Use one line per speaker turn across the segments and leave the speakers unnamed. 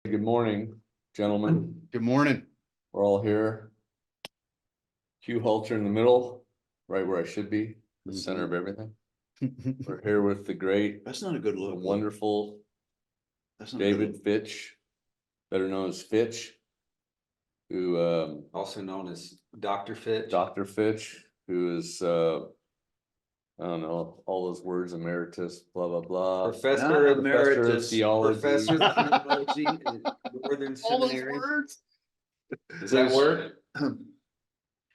Good morning, gentlemen.
Good morning.
We're all here. Hugh Halter in the middle, right where I should be, the center of everything. We're here with the great,
That's not a good
the
look.
wonderful
That's not a good
David
look.
Fitch, better known as Fitch, who
Also known as Dr. Fitch.
Dr. Fitch, who is I don't know, all those words, emeritus, blah, blah, blah.
Professor
Not
of
emeritus.
theology.
Professor of theology at Northern
All those
Seminary.
words.
Does that work?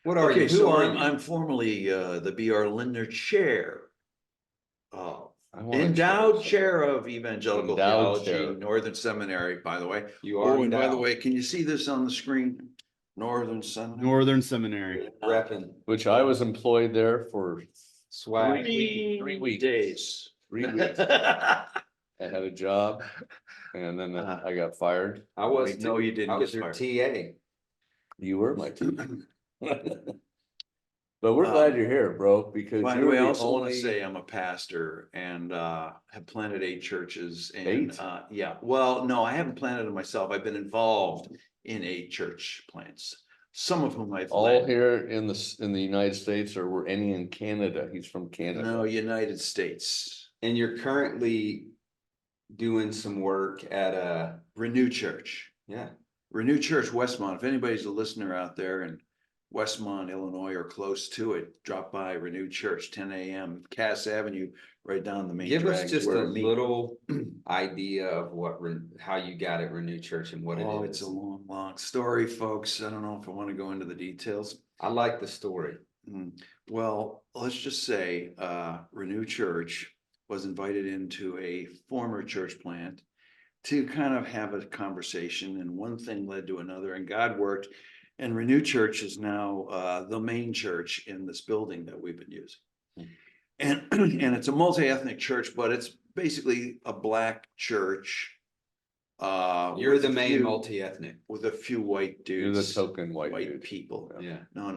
What are
Okay,
you? Who
so
are
I'm
you?
I'm formerly the B.R. Lindner Chair.
I want a
Endowed Chair of Evangelical
Endowed
Theology,
chair.
Northern Seminary, by the way.
You are
Oh, and by the
endowed.
way, can you see this on the screen? Northern Seminary.
Northern Seminary.
Repping
Which I was employed there for
swag.
Three weeks.
days.
3 weeks. I had a job and then I got fired.
I was
No,
too.
you didn't
I was
get
your
fired.
TA.
You were my team. But we're glad you're here, bro, because
By the
you're
way, I
the
also want to
only,
say I'm a pastor and have planted 8 churches and
8?
yeah, well, no, I haven't planted them myself. I've been involved in 8 church plants, some of whom I've
all
led.
here in the United States, or were any in Canada? He's from Canada.
No, United States.
And you're currently doing some work at
Renew Church.
yeah.
Renew Church Westmont. If anybody's a listener out there in Westmont, Illinois, or close to it, drop by Renew Church, 10 a.m. Cass Avenue, right down the main
Give
drag
us
is
just
where
a
I meet.
little idea of how you got at Renew Church and what
Oh,
it
it's
is.
a long story, folks. I don't know if I want to go into the details.
I like the story.
Well, let's just say Renew Church was invited into a former church plant to kind of have a conversation, and one thing led to another, and God worked. And Renew Church is now the main church in this building that we've been using. And it's a multi-ethnic church, but it's basically a Black church.
You're
with
the
a
main
few-
multi-ethnic.
with a few white
You're the
dudes.
token white dude.
people.
Yeah.
No,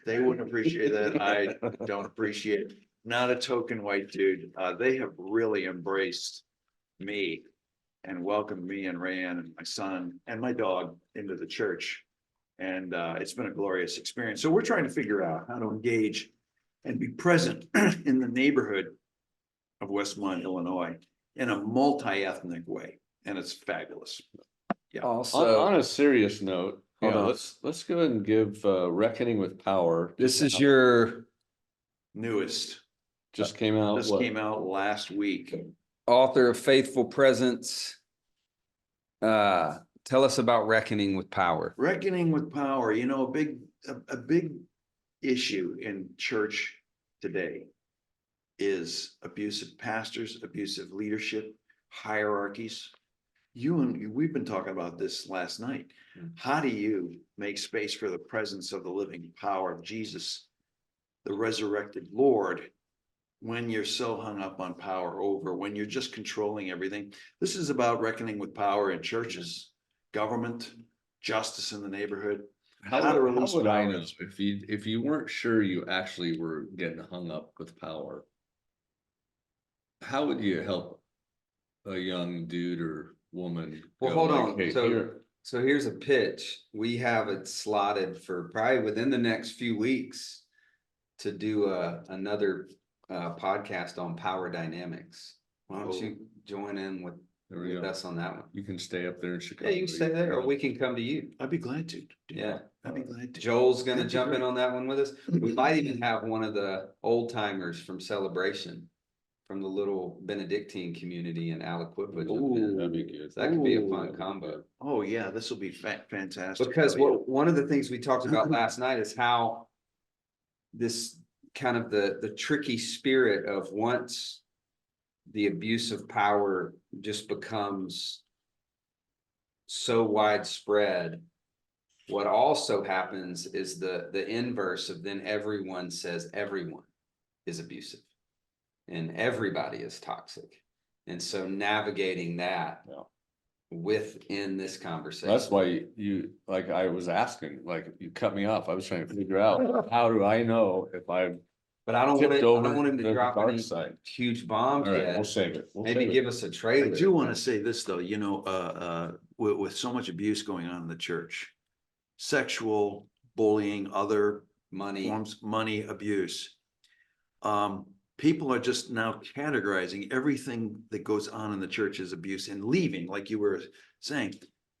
they wouldn't appreciate that. I don't appreciate it. Not a token white dude. They have really embraced me and welcomed me and Rayanne and my son and my dog into the church. And it's been a glorious experience. So we're trying to figure out how to engage and be present in the neighborhood of Westmont, Illinois, in a multi-ethnic way. And it's fabulous. Yeah.
Also,
On a serious note,
Hold on.
let's go ahead and give Reckoning with Power.
this is your
Newest.
Just came out.
This
what?
came out last week.
author of Faithful Presence. Tell us about Reckoning with Power.
Reckoning with power, you know, a big issue in church today is abusive pastors, abusive leadership, hierarchies. We've been talking about this last night. How do you make space for the presence of the living power of Jesus, the resurrected Lord, when you're so hung up on power when you're just controlling everything? This is about reckoning with power in churches, government, justice in the neighborhood.
How
to
would
release
I
power.
know if you weren't sure you actually were getting hung up with power? How would you help a young dude or woman?
Well,
go
hold
like,
on.
"Hey,
So
here."
here's a pitch. We have it slotted for probably within the next few weeks to do another podcast on power dynamics. Why don't you join in with
There we go.
us on that one?
You can stay up there in Chicago.
Yeah, you can stay there, or we can come to you.
I'd be glad to.
Yeah.
I'd be glad to.
Joel's gonna
That'd be
jump in
great.
on that one with us. We might even have one of the old timers from Celebration, from the little Benedictine community in Aliquippa. jump in.
That'd be good.
So that could be a fun
Ooh.
combo.
Oh, yeah, this will be fantastic.
Because
Oh, yeah.
one of the things we talked about last night is how this kind of the tricky spirit of once the abuse of power just becomes so widespread, what also happens is the inverse of then everyone says everyone is abusive and everybody is toxic. And so navigating that within this conversation.
That's why you like I was asking, like you cut me off. I was trying to figure out how do I know if I'm
But I don't
tipped
want
over
him
to
to
the
drop
dark
any
side.
huge bombs
All right,
yet.
we'll save it. We'll
Maybe
save
give
it.
us a
I
trailer.
do want to say this, though, you know, with so much abuse going on in the church, sexual bullying, other
Money.
forms, money abuse. People are just now categorizing everything that goes on in the church as abuse and leaving, like you were saying.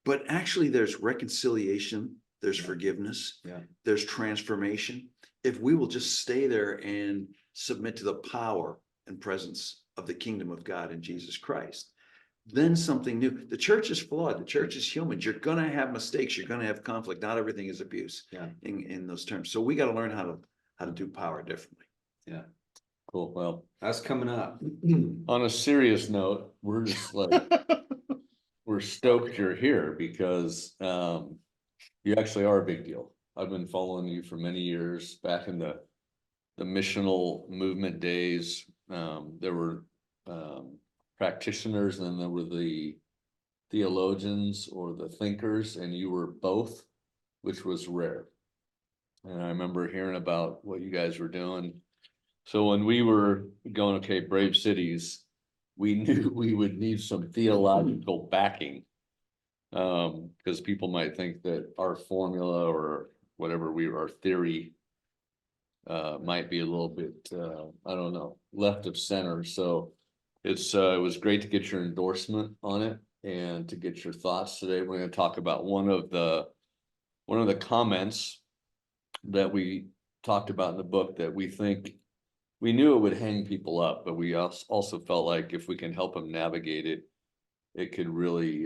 But actually, there's reconciliation, there's forgiveness,
Yeah.
there's transformation. If we will just stay there and submit to the power and presence of the kingdom of God in Jesus Christ, then something new. The church is flawed. The church is human. You're gonna have mistakes. You're gonna have conflict. Not everything is abuse.
Yeah.
In those terms. So we got to learn how to do power differently.
Yeah.
Cool. Well,
That's coming up.
on a serious note, we're just like, we're stoked you're here because you actually are a big deal. I've been following you for many years, back in the missional movement days. There were practitioners, and then there were the theologians or the thinkers, and you were both, which was rare. And I remember hearing about what you guys were doing. So when we were going, okay, Brave Cities, we knew we would need some theological backing. Because people might think that our formula or whatever our theory might be a little bit, I don't know, left of center. So it was great to get your endorsement on it and to get your thoughts today. We're going to talk about one of the comments that we talked about in the book that we think we knew it would hang people up, but we also felt like if we can help them navigate it, it could really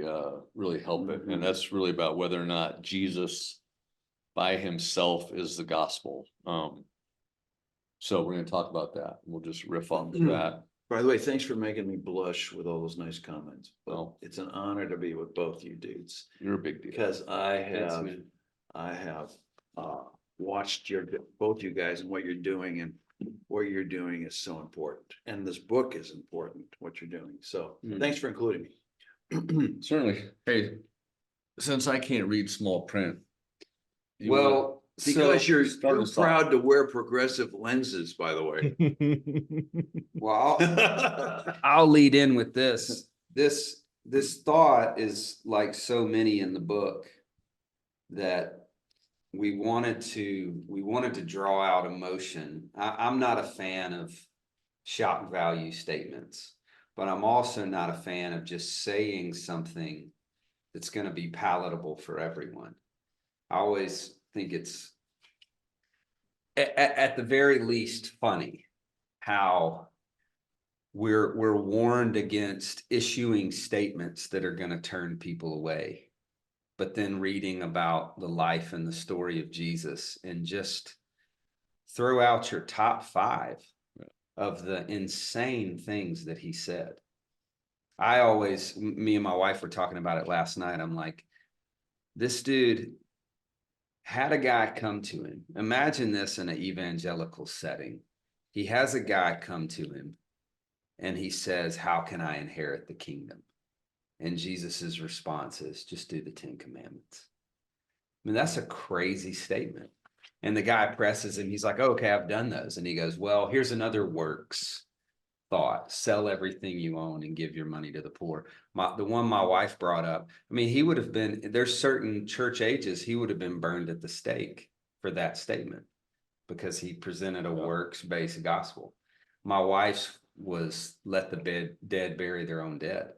help it. And that's really about whether or not Jesus by himself is the gospel. So we're going to talk about that. We'll just riff off of that.
By the way, thanks for making me blush with all those nice comments. Well,
Well,
it's an honor to be with both you dudes
you're a big deal.
because I
Thanks,
have
man.
watched both you guys and what you're doing, and what you're doing is so important. And this book is important, what you're doing. So thanks for including me.
Certainly. Hey, since I can't read small print. you
Well,
Because you're
start
too
us off.
proud to wear progressive lenses, by the way.
well, I'll lead in with this. This thought is like so many in the book that we wanted to draw out emotion. I'm not a fan of shock value statements, but I'm also not a fan of just saying something that's going to be palatable for everyone. I always think it's at the very least funny how we're warned against issuing statements that are going to turn people away, but then reading about the life and the story of Jesus and just throw out your top 5 of the insane things that he said. Me and my wife were talking about it last night. I'm like, this dude had a guy come to him. Imagine this in an evangelical setting. He has a guy come to him and he says, how can I inherit the kingdom? And Jesus's response is, just do the 10 commandments. I mean, that's a crazy statement. And the guy presses him. He's like, oh, okay, I've done those. And he goes, well, here's another works thought. Sell everything you own and give your money to the poor. The one my wife brought up, I mean, he would have been, there's certain church ages, he would have been burned at the stake for that statement because he presented a works-based gospel. My wife's was let the dead bury their own dead.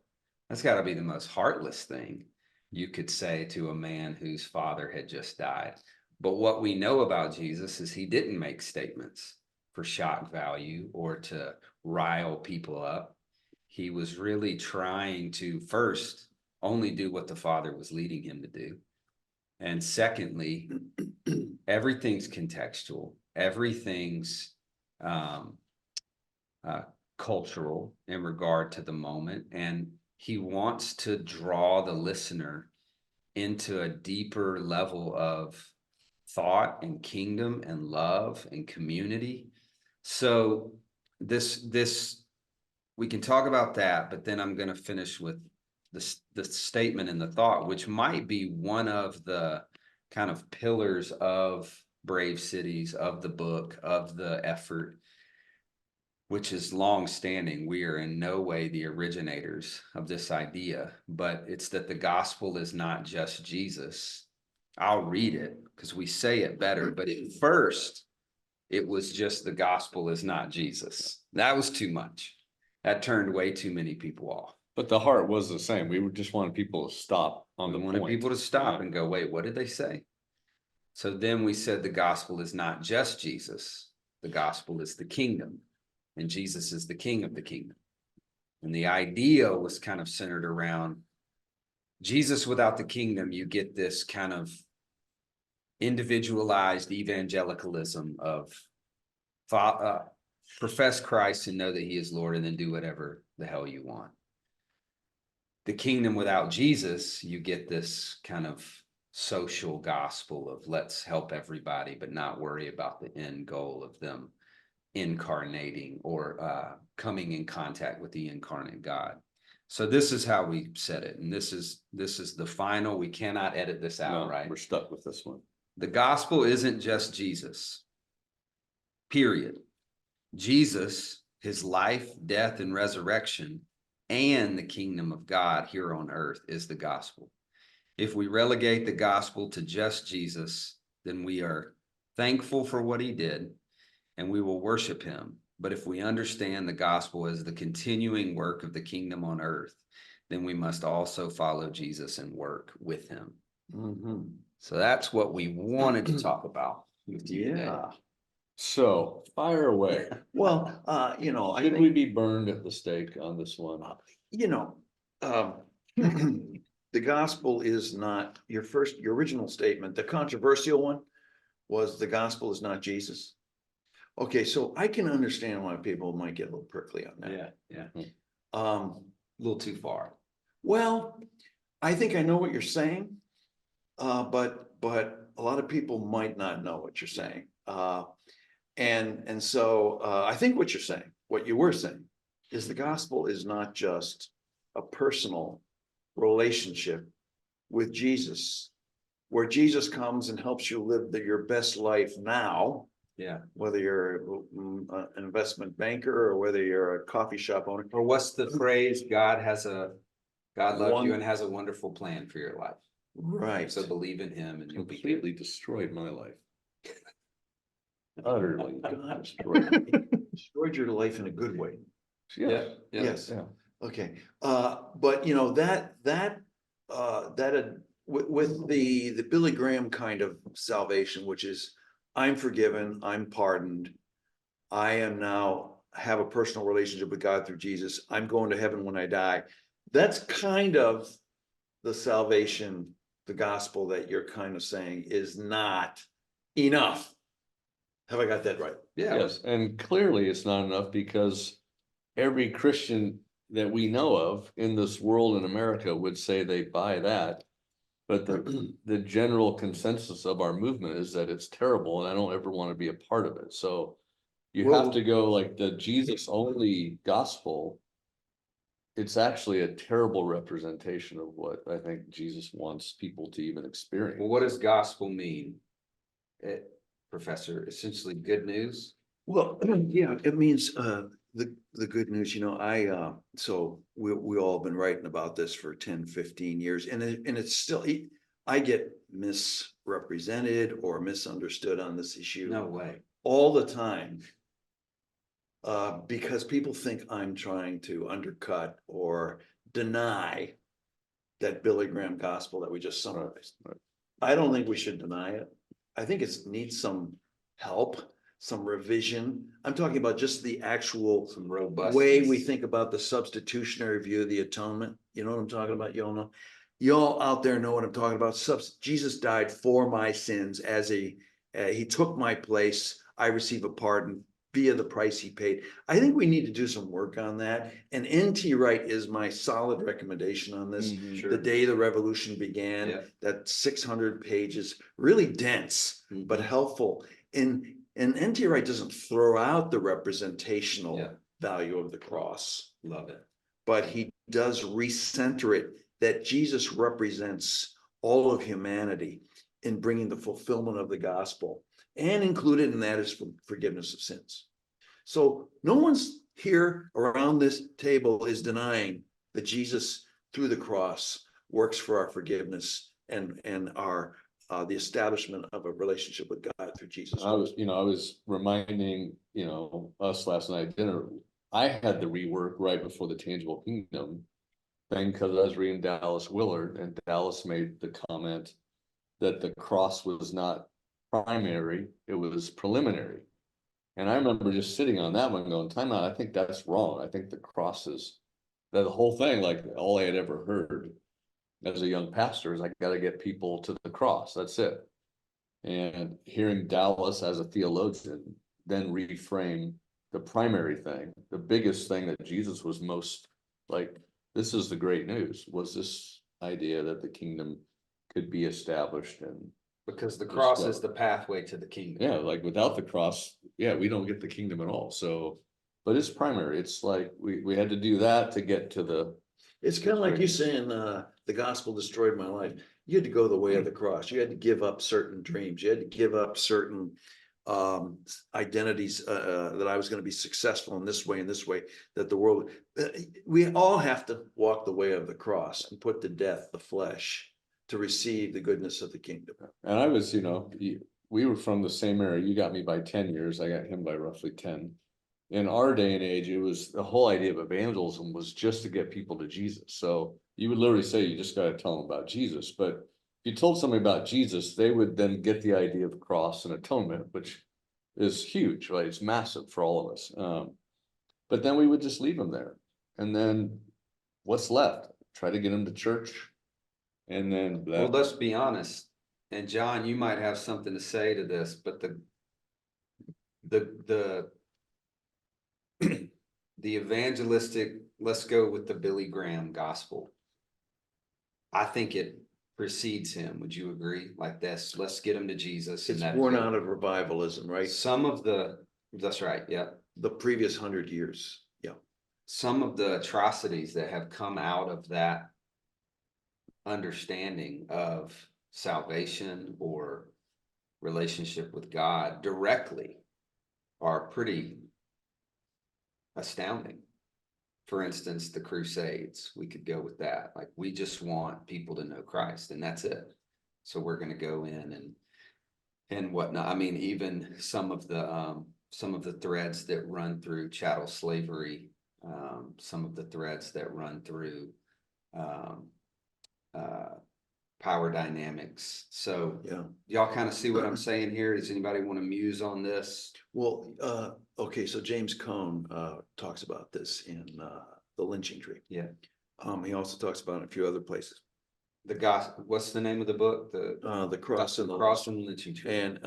That's got to be the most heartless thing you could say to a man whose father had just died. But what we know about Jesus is he didn't make statements for shock value or to rile people up. He was really trying to first only do what the Father was leading him to do. And secondly, everything's contextual. Everything's cultural in regard to the moment. And he wants to draw the listener into a deeper level of thought and kingdom and love and community. So this we can talk about that, but then I'm going to finish with the statement and the thought, which might be one of the kind of pillars of Brave Cities, of the book, of the effort, which is long-standing. We are in no way the originators of this idea, but it's that the gospel is not just Jesus. I'll read it because we say it better, but at first it was just the gospel is not Jesus. That was too much. That turned way too many people off.
But the heart was the same. We just wanted people to stop on
We
the
wanted
point.
people to stop
Yeah.
and go, wait, what did they say? So then we said the gospel is not just Jesus. The gospel is the kingdom, and Jesus is the king of the kingdom. And the idea was kind of centered around Jesus without the kingdom. You get this kind of individualized evangelicalism of profess Christ and know that he is Lord, and then do whatever the hell you want. The kingdom without Jesus, you get this kind of social gospel of let's help everybody, but not worry about the end goal of them incarnating or coming in contact with the incarnate God. So this is how we said it. And this is the final. We cannot edit this out,
No,
right?
we're stuck with this one.
The gospel isn't just Jesus, period. Jesus, his life, death, and resurrection, and the kingdom of God here on earth is the gospel. If we relegate the gospel to just Jesus, then we are thankful for what he did and we will worship him. But if we understand the gospel as the continuing work of the kingdom on earth, then we must also follow Jesus and work with him.
Mhm.
So that's what we wanted to talk about with you today.
Yeah.
So fire away.
Well, you know, I
Should we
think,
be burned at the stake on this one?
you know, the gospel is not your original statement. The controversial one was the gospel is not Jesus. Okay, so I can understand why people might get a little prickly on that.
Yeah.
Um,
A little too far.
well, I think I know what you're saying. But a lot of people might not know what you're saying. And so I think what you're saying, what you were saying, is the gospel is not just a personal relationship with Jesus, where Jesus comes and helps you live your best life now,
Yeah.
whether you're an investment banker or whether you're a coffee shop owner.
Or what's the phrase? God loves you and
One-
has a wonderful plan for your life.
Right.
So believe in him and you'll be
Completely
good.
destroyed my life. Utterly.
God
destroyed.
destroyed your life in a good way.
Yes.
Yes.
Yeah.
Okay, but you know, with the Billy Graham kind of salvation, which is I'm forgiven, I'm pardoned. I am now have a personal relationship with God through Jesus. I'm going to heaven when I die. That's kind of the salvation, the gospel that you're kind of saying is not enough. Have I got that right?
Yeah.
Yes, and clearly it's not enough because every Christian that we know of in this world in America would say they buy that. But the general consensus of our movement is that it's terrible and I don't ever want to be a part of it. So you
Well-
have to go like the Jesus only gospel. It's actually a terrible representation of what I think Jesus wants people to even experience.
Well, what does gospel mean? Professor, essentially good news?
Well, yeah, it means the good news, you know, so we all been writing about this for 10, 15 years, and it's still, I get misrepresented or misunderstood on this issue
No way.
all the time. Because people think I'm trying to undercut or deny that Billy Graham gospel that we just summarized.
Right.
I don't think we should deny it. I think it needs some help, some revision. I'm talking about just the actual
Some robust
way we think about the substitutionary view of the atonement. You know what I'm talking about? You all know. You all out there know what I'm talking about. Jesus died for my sins as he took my place. I receive a pardon via the price he paid. I think we need to do some work on that. And N.T. Wright is my solid recommendation on this.
Mhm.
The day the revolution began,
Yeah.
that 600 pages, really dense, but helpful. And N.T. Wright doesn't throw out the representational
Yeah.
value of the cross,
Love it.
but he does recenter it that Jesus represents all of humanity in bringing the fulfillment of the gospel, and included in that is forgiveness of sins. So no one's here around this table is denying that Jesus through the cross works for our forgiveness and our the establishment of a relationship with God through Jesus
I was,
Christ.
I was reminding, us last night at dinner, I had the rework right before the tangible kingdom thing, because I was reading Dallas Willard, and Dallas made the comment that the cross was not primary, it was preliminary. And I remember just sitting on that one going, time out, I think that's wrong. I think the cross is, the whole thing, like all I had ever heard as a young pastor is I got to get people to the cross. That's it. And hearing Dallas as a theologian then reframe the primary thing, the biggest thing that Jesus was most like, this is the great news, was this idea that the kingdom could be established. And
Because the cross is the pathway to the kingdom.
yeah, like without the cross, yeah, we don't get the kingdom at all. So, but it's primary. It's like we had to do that to get to the,
It's kind of like you saying, the gospel destroyed my life. You had to go the way of the cross. You had to give up certain dreams. You had to give up certain identities that I was going to be successful in this way, that the world, we all have to walk the way of the cross and put to death the flesh to receive the goodness of the kingdom.
and I was, we were from the same area. You got me by 10 years. I got him by roughly 10. In our day and age, it was the whole idea of evangelism was just to get people to Jesus. So you would literally say, you just got to tell them about Jesus. But if you told somebody about Jesus, they would then get the idea of the cross and atonement, which is huge, right? It's massive for all of us. But then we would just leave them there. And then what's left? Try to get them to church. And then
Well, let's be honest, and John, you might have something to say to this, but the evangelistic, let's go with the Billy Graham gospel. I think it precedes him. Would you agree? Like this, let's get him to Jesus.
It's born out of revivalism, right?
That's right. Yeah.
The previous 100 years. Yeah.
Some of the atrocities that have come out of that understanding of salvation or relationship with God directly are pretty astounding. For instance, the Crusades, we could go with that. Like, we just want people to know Christ, and that's it. So we're going to go in and whatnot. I mean, even some of the threads that run through chattel slavery, some of the threads that run through power dynamics. So
Yeah.
y'all kind of see what I'm saying here. Does anybody want to muse on this?
Well, okay, so James Cone talks about this in The Lynching Tree.
Yeah.
He also talks about it in a few other places.
The gospel, what's the name of the book?
The Cross and the
Cross and the Lynching Tree.
And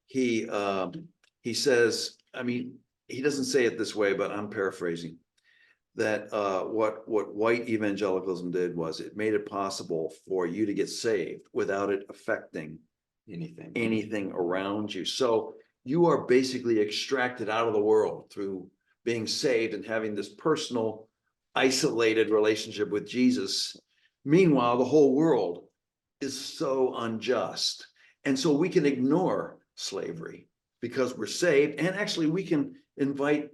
he says, I mean, he doesn't say it this way, but I'm paraphrasing, that what white evangelicalism did was it made it possible for you to get saved without it affecting anything around you. So you are basically extracted out of the world through being saved and having this personal, isolated relationship with Jesus. Meanwhile, the whole world is so unjust. And so we can ignore slavery because we're saved. And actually, we can invite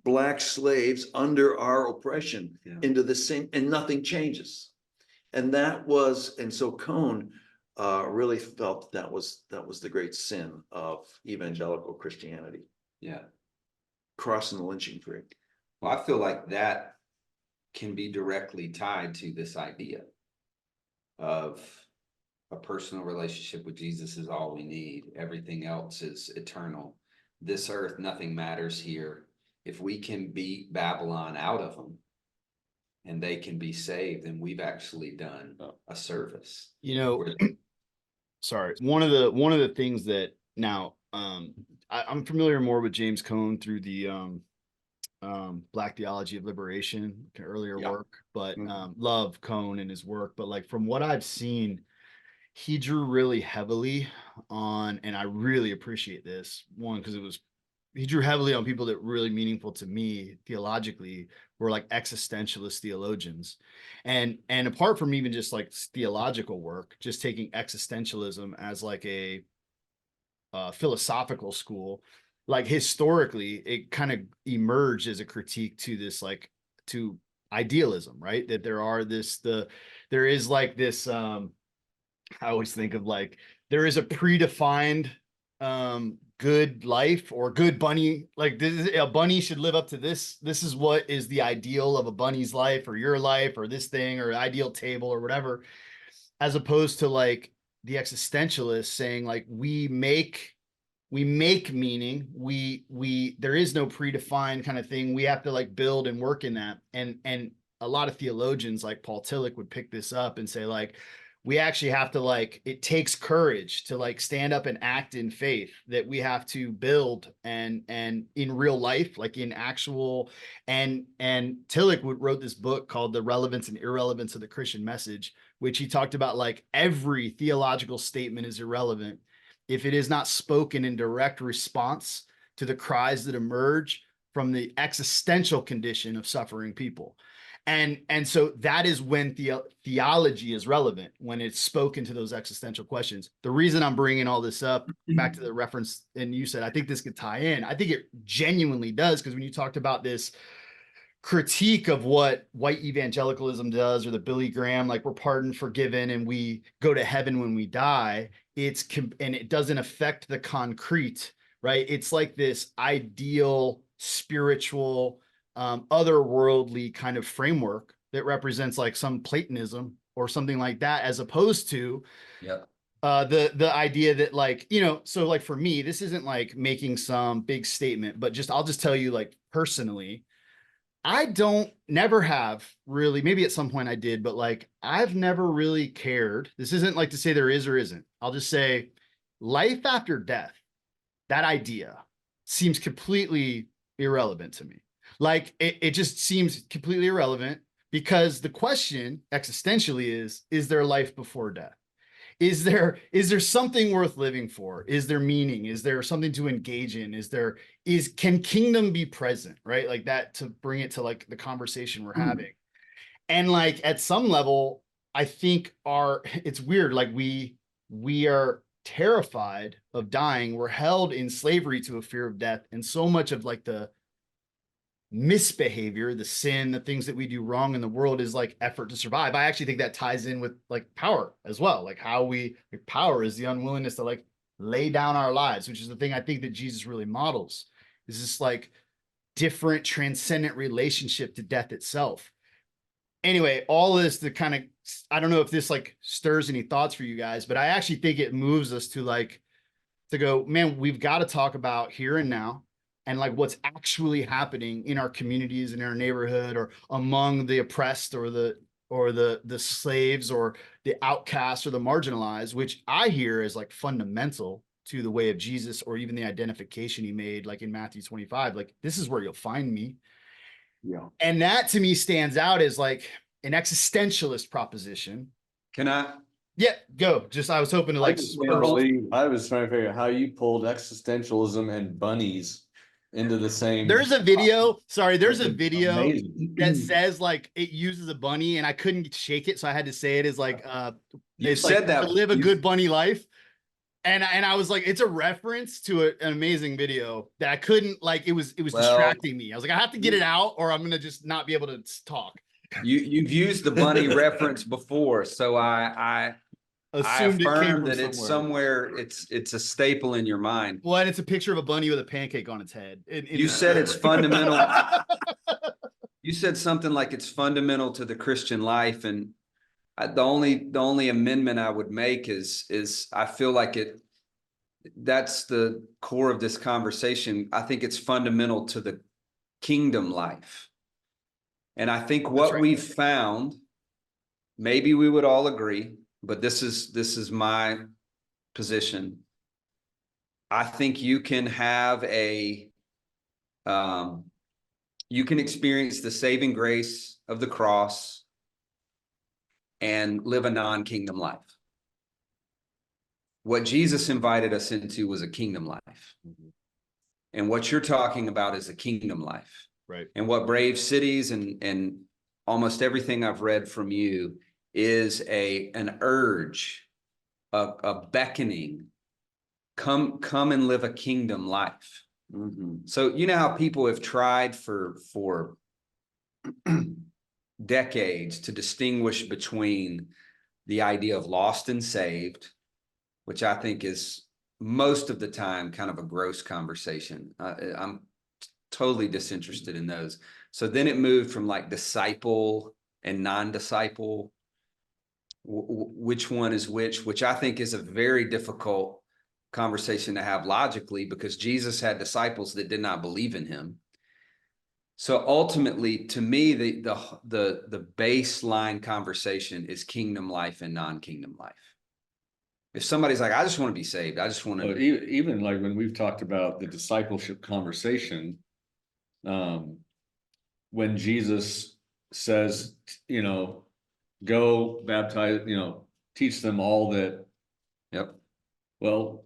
Black slaves under our oppression into the same, and nothing changes. And so Cone really felt that was the great sin of evangelical Christianity.
Yeah.
Crossing the lynching tree.
Well, I feel like that can be directly tied to this idea of a personal relationship with Jesus is all we need. Everything else is eternal. This earth, nothing matters here. If we can beat Babylon out of them and they can be saved, then we've actually done a service.
Sorry. One of the things that now I'm familiar more with James Cone through the Black Theology of Liberation, earlier work, but love Cone and his work. But like from what I've seen, he drew really heavily on, and I really appreciate this one because he drew heavily on people that were really meaningful to me theologically, were like existentialist theologians. And apart from even just like theological work, just taking existentialism as like a philosophical school, like historically, it kind of emerged as a critique to this, like, to idealism, right? That there is like this, I always think of like, there is a predefined good life or good bunny, like a bunny should live up to this is what is the ideal of a bunny's life or your life or this thing or ideal table or whatever, as opposed to like the existentialists saying like we make meaning, we there is no predefined kind of thing, we have to like build and work in that. And a lot of theologians like Paul Tillich would pick this up and say like, we actually have to like, it takes courage to like stand up and act in faith, that we have to build and in real life, like in actual, and Tillich wrote this book called The Relevance and Irrelevance of the Christian Message, which he talked about like every theological statement is irrelevant if it is not spoken in direct response to the cries that emerge from the existential condition of suffering people. And so that is when theology is relevant, when it's spoken to those existential questions. The reason I'm bringing all this up, back to the reference, and you said, I think this could tie in. I think it genuinely does, because when you talked about this critique of what white evangelicalism does, or the Billy Graham, like we're pardoned, forgiven, and we go to heaven when we die, and it doesn't affect the concrete, right? It's like this ideal, spiritual, otherworldly kind of framework that represents like some Platonism or something like that, as opposed to the idea that like, so like for me, this isn't like making some big statement, but I'll just tell you like personally, I never have really, maybe at some point I did, but like I've never really cared. This isn't like to say there is or isn't. I'll just say life after death, that idea seems completely irrelevant to me. Like it just seems completely irrelevant, because the question existentially is there life before death? Is there something worth living for? Is there meaning? Is there something to engage in? Can kingdom be present? Right? Like that, to bring it to like the conversation we're having. And like at some level, I think it's weird. Like we are terrified of dying. We're held in slavery to a fear of death. And so much of like the misbehavior, the sin, the things that we do wrong in the world is like effort to survive. I actually think that ties in with like power as well. Like power is the unwillingness to like lay down our lives, which is the thing I think that Jesus really models, is this like different transcendent relationship to death itself. Anyway, all this to kind of, I don't know if this like stirs any thoughts for you guys, but I actually think it moves us to like, to go, man, we've got to talk about here and now, and like what's actually happening in our communities, in our neighborhood, or among the oppressed, or the slaves, or the outcasts, or the marginalized, which I hear is like fundamental to the way of Jesus, or even the identification he made, like in Matthew 25, like this is where you'll find me.
Yeah.
And that to me stands out as like an existentialist proposition.
Can I?
Yeah, go. I was hoping to like.
I was trying to figure out how you pulled existentialism and bunnies into the same.
There's a video
Amazing.
that says like it uses a bunny, and I couldn't shake it, so I had to say it as like
You said
like,
that
to live a good bunny life. And I was like, it's a reference to an amazing video that I couldn't, like, it was distracting me. I was like, I have to get it out, or I'm gonna just not be able to talk.
You've used the bunny reference before, so I
Assumed it came
affirm
from
that it's somewhere, it's a staple in your mind.
Well, and it's a picture of a bunny with a pancake on its head.
You said it's fundamental. You said something like it's fundamental to the Christian life, and the only amendment I would make is I feel like that's the core of this conversation. I think it's fundamental to the kingdom life. And I think what we've found, maybe we would all agree, but this is my position. I think you can have you can experience the saving grace of the cross and live a non-kingdom life. What Jesus invited us into was a kingdom life. And what you're talking about is a kingdom life.
Right.
And what Brave Cities and almost everything I've read from you is an urge, a beckoning. Come and live a kingdom life.
Mhm.
So you know how people have tried for decades to distinguish between the idea of lost and saved, which I think is most of the time kind of a gross conversation. I'm totally disinterested in those. So then it moved from like disciple and non-disciple, which one is which I think is a very difficult conversation to have logically, because Jesus had disciples that did not believe in him. So ultimately, to me, the baseline conversation is kingdom life and non-kingdom life. If somebody's like, I just want to be saved, I just want
But
to,
even like when we've talked about the discipleship conversation, when Jesus says, you know, go baptize, you know, teach them all that,
yep,
well,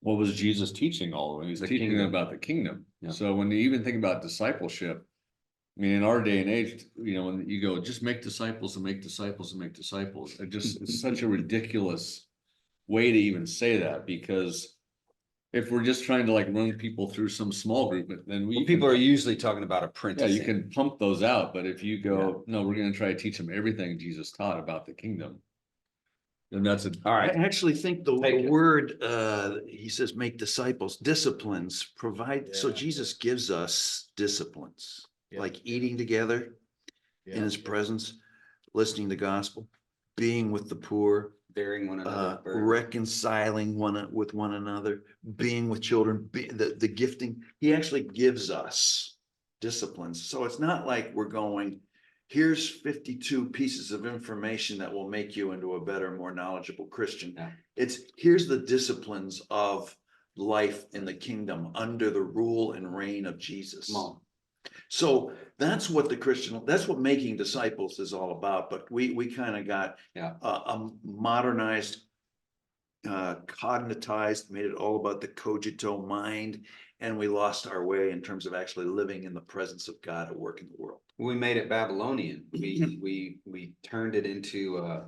what was Jesus teaching all of them? He was
The
teaching them
kingdom.
about the kingdom.
Yeah.
So when you even think about discipleship, I mean, in our day and age, you know, when you go, just make disciples and make disciples and make disciples, it's such a ridiculous way to even say that, because if we're just trying to like run people through some small group, then
well, people are usually talking about
yeah,
apprenticing.
you can pump those out, but if you go, no, we're gonna try to teach them everything Jesus taught about the kingdom, then that's a.
All
I
right,
actually think the
Take it.
word, he says, make disciples, disciplines, provide, so
Yeah.
Jesus gives us disciplines,
Yeah.
like eating together in
Yeah.
his presence, listening to gospel, being with the poor,
bearing one another's burden.
reconciling with one another, being with children, the gifting. He actually gives us disciplines. So it's not like we're going, here's 52 pieces of information that will make you into a better, more knowledgeable Christian.
Yeah.
It's here's the disciplines of life in the kingdom under the rule and reign of Jesus.
Come on.
So that's what that's what making disciples is all about. But we kind of got
Yeah.
a modernized, cognitized, made it all about the cogito mind, and we lost our way in terms of actually living in the presence of God at work in the world.
We made it Babylonian. We turned it into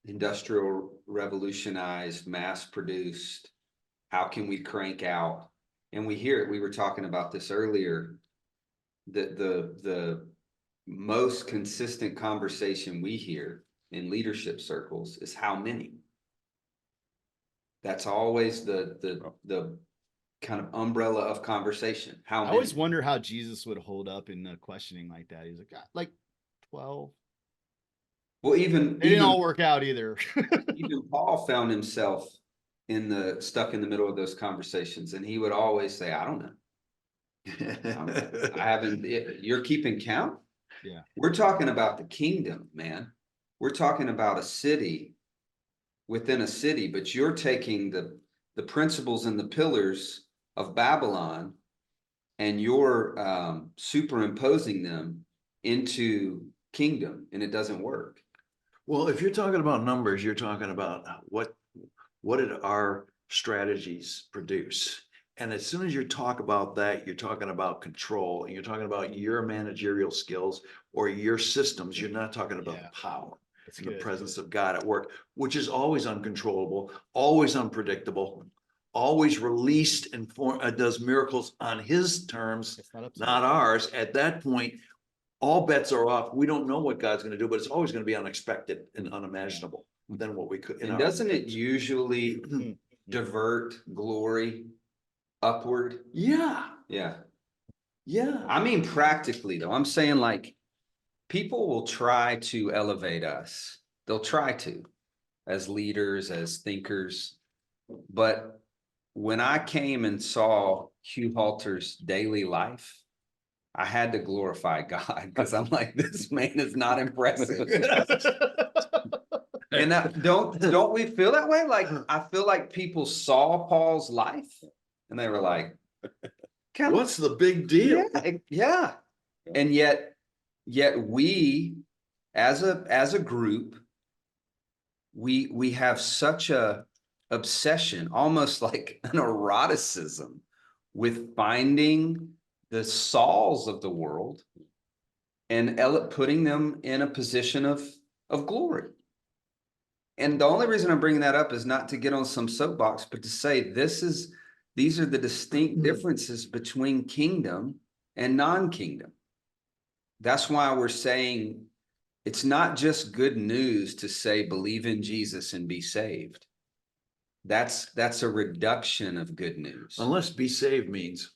industrial revolutionized, mass produced. How can we crank out? And we hear it. We were talking about this earlier. The most consistent conversation we hear in leadership circles is how many. That's always the kind of umbrella of conversation. How
I
many?
always wonder how Jesus would hold up in questioning like that. He's like 12.
Well, even
They didn't all work out either.
even Paul found himself stuck in the middle of those conversations, and he would always say, I don't know. I haven't, you're keeping count?
Yeah.
We're talking about the kingdom, man. We're talking about a city within a city, but you're taking the principles and the pillars of Babylon, and you're superimposing them into kingdom, and it doesn't work.
Well, if you're talking about numbers, you're talking about what did our strategies produce? And as soon as you talk about that, you're talking about control, and you're talking about your managerial skills or your systems. You're not talking about
Yeah.
power
That's
and the
good.
presence of God at work, which is always uncontrollable, always unpredictable, always released and does miracles on his terms,
It's not up to
not ours. At that point, all bets are off. We don't know what God's going to do, but it's always going to be unexpected and unimaginable than what we could.
And doesn't it usually divert glory upward?
Yeah,
Yeah.
yeah.
I mean, practically though, I'm saying like people will try to elevate us. They'll try to, as leaders, as thinkers. But when I came and saw Hugh Halter's daily life, I had to glorify God, because I'm like, this man is not impressive. And don't we feel that way? Like, I feel like people saw Paul's life and they were like,
What's the big deal?
yeah. And yet we, as a group, we have such a obsession, almost like an eroticism, with finding the Sauls of the world and putting them in a position of glory. And the only reason I'm bringing that up is not to get on some soapbox, but to say this is These are the distinct differences between kingdom and non-kingdom. That's why we're saying it's not just good news to say, believe in Jesus and be saved. That's a reduction of good news.
Unless be saved means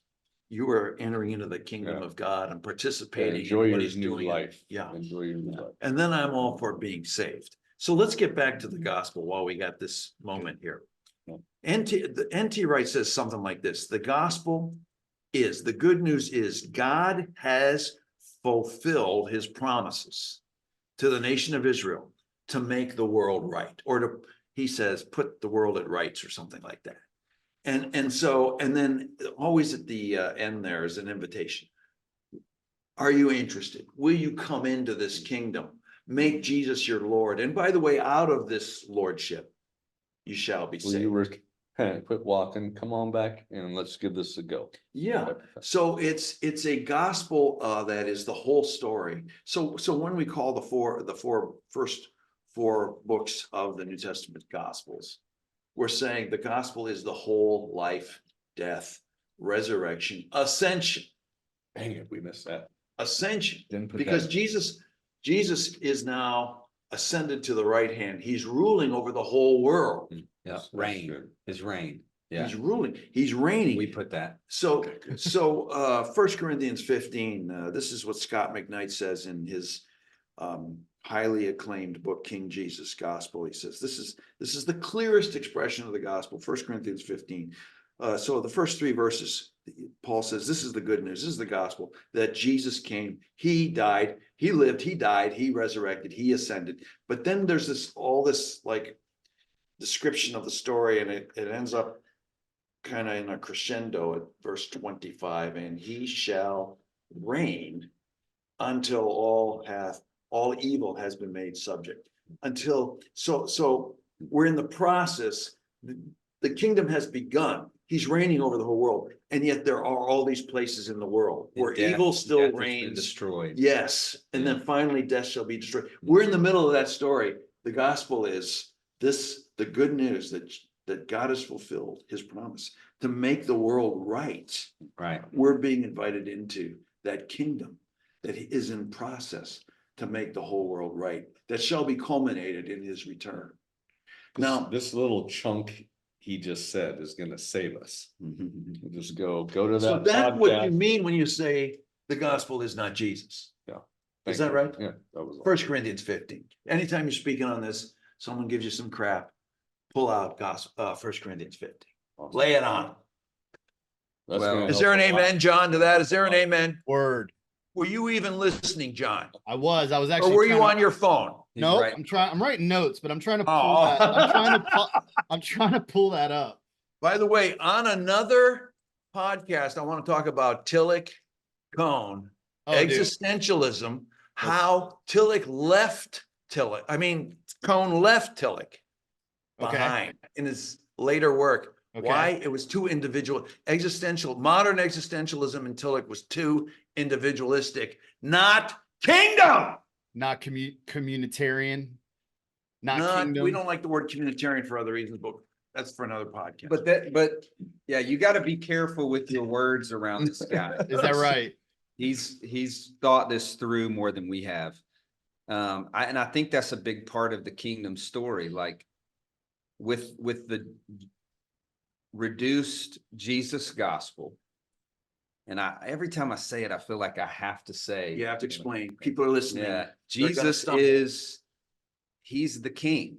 you are entering into the kingdom
Yeah.
of God and participating
Enjoy
in
your
what he's
new
doing.
life.
Yeah.
Enjoy your new life.
And then I'm all for being saved. So let's get back to the gospel while we got this moment here.
Yeah.
N.T. Wright says something like this: the gospel is, the good news is, God has fulfilled his promises to the nation of Israel to make the world right, or to, he says, put the world at rights or something like that. And then always at the end there is an invitation. Are you interested? Will you come into this kingdom? Make Jesus your Lord. And by the way, out of this lordship, you shall be
Well, you
saved.
were quit walking, come on back and let's give this a go.
Yeah. So it's a gospel that is the whole story. So when we call the first four books of the New Testament Gospels, we're saying the gospel is the whole life, death, resurrection, ascension.
Dang it, we missed that.
Ascension.
Didn't put
Because
that-
Jesus is now ascended to the right hand. He's ruling over the whole world.
Yeah,
That's
reign,
good.
his reign. Yeah,
He's ruling. He's reigning.
we put that.
So 1 Corinthians 15, this is what Scott McKnight says in his highly acclaimed book, King Jesus Gospel. He says, this is the clearest expression of the gospel, 1 Corinthians 15. So the first three verses, Paul says, this is the good news. This is the gospel that Jesus came, he died, he lived, he died, he resurrected, he ascended. But then there's all this like description of the story, and it ends up kind of in a crescendo at verse 25, and he shall reign until all evil has been made subject. Until so we're in the process. The kingdom has begun. He's reigning over the whole world, and yet there are all these places in the world where evil still
Death has been
reigns.
destroyed.
Yes, and then finally death shall be destroyed. We're in the middle of that story. The gospel is this: the good news that God has fulfilled his promise to make the world right.
Right.
We're being invited into that kingdom that is in process to make the whole world right, that shall be culminated in his return. Now,
This little chunk he just said is gonna save us. We'll just go to that.
so that's what you
podcast.
mean when you say the gospel is not Jesus.
Thank
is that
you.
right?
Yeah, that was.
1 Corinthians 15. Anytime you're speaking on this, someone gives you some crap, pull out 1 Corinthians 15.
Awesome.
Lay it on.
That's
Well,
gonna
Is
help
there an
a lot.
amen, John, to that? Is there an amen?
Word.
Were you even listening, John?
I was actually.
Or were you
trying
on your phone?
He's
No,
right.
I'm writing notes, but I'm trying to pull
Oh.
that. I'm trying to pull that up.
By the way, on another podcast, I want to talk about Tillich Cone,
Oh, dude.
existentialism, how Tillich left Tillich. I mean, Cone left Tillich
Okay.
behind in his later work.
Okay.
Why? It was too individual. Modern existentialism in Tillich was too individualistic, not kingdom.
Not communitarian. Not kingdom.
We don't like the word communitarian for other reasons, but that's for another podcast.
But yeah, you got to be careful with your words around this guy.
Is that right?
He's thought this through more than we have. I think that's a big part of the kingdom story. Like with the reduced Jesus gospel. And every time I say it, I feel like I have to say,
you have to explain. People are listening.
yeah,
They're gonna
Jesus
stumble.
he's the king.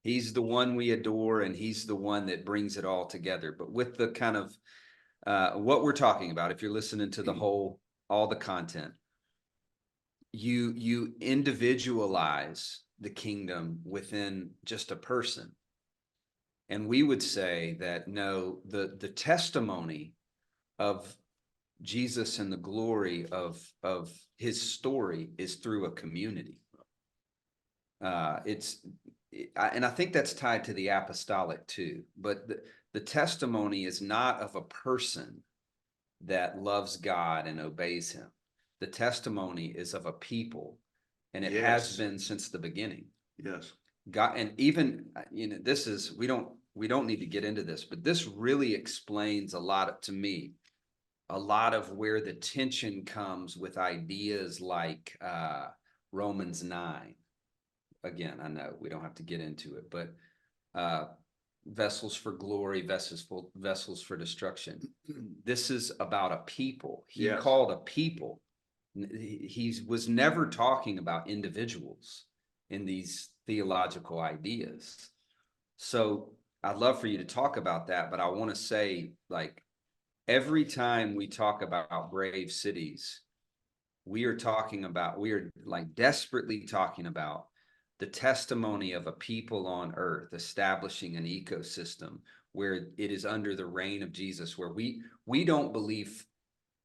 He's the one we adore, and he's the one that brings it all together. But with the kind of what we're talking about, if you're listening to all the content, you individualize the kingdom within just a person. And we would say that no, the testimony of Jesus and the glory of his story is through a community. And I think that's tied to the apostolic too. But the testimony is not of a person that loves God and obeys him. The testimony is of a people, and it has
Yes.
been since the beginning.
Yes.
God, and even, we we don't need to get into this, but this really explains a lot to me, a lot of where the tension comes with ideas like Romans 9. Again, I know we don't have to get into it, but vessels for glory, vessels for destruction. This is about a people. He
Yes.
called a people. He was never talking about individuals in these theological ideas. So I'd love for you to talk about that, but I want to say, like, every time we talk about brave cities, we are like desperately talking about the testimony of a people on earth establishing an ecosystem where it is under the reign of Jesus, where we don't believe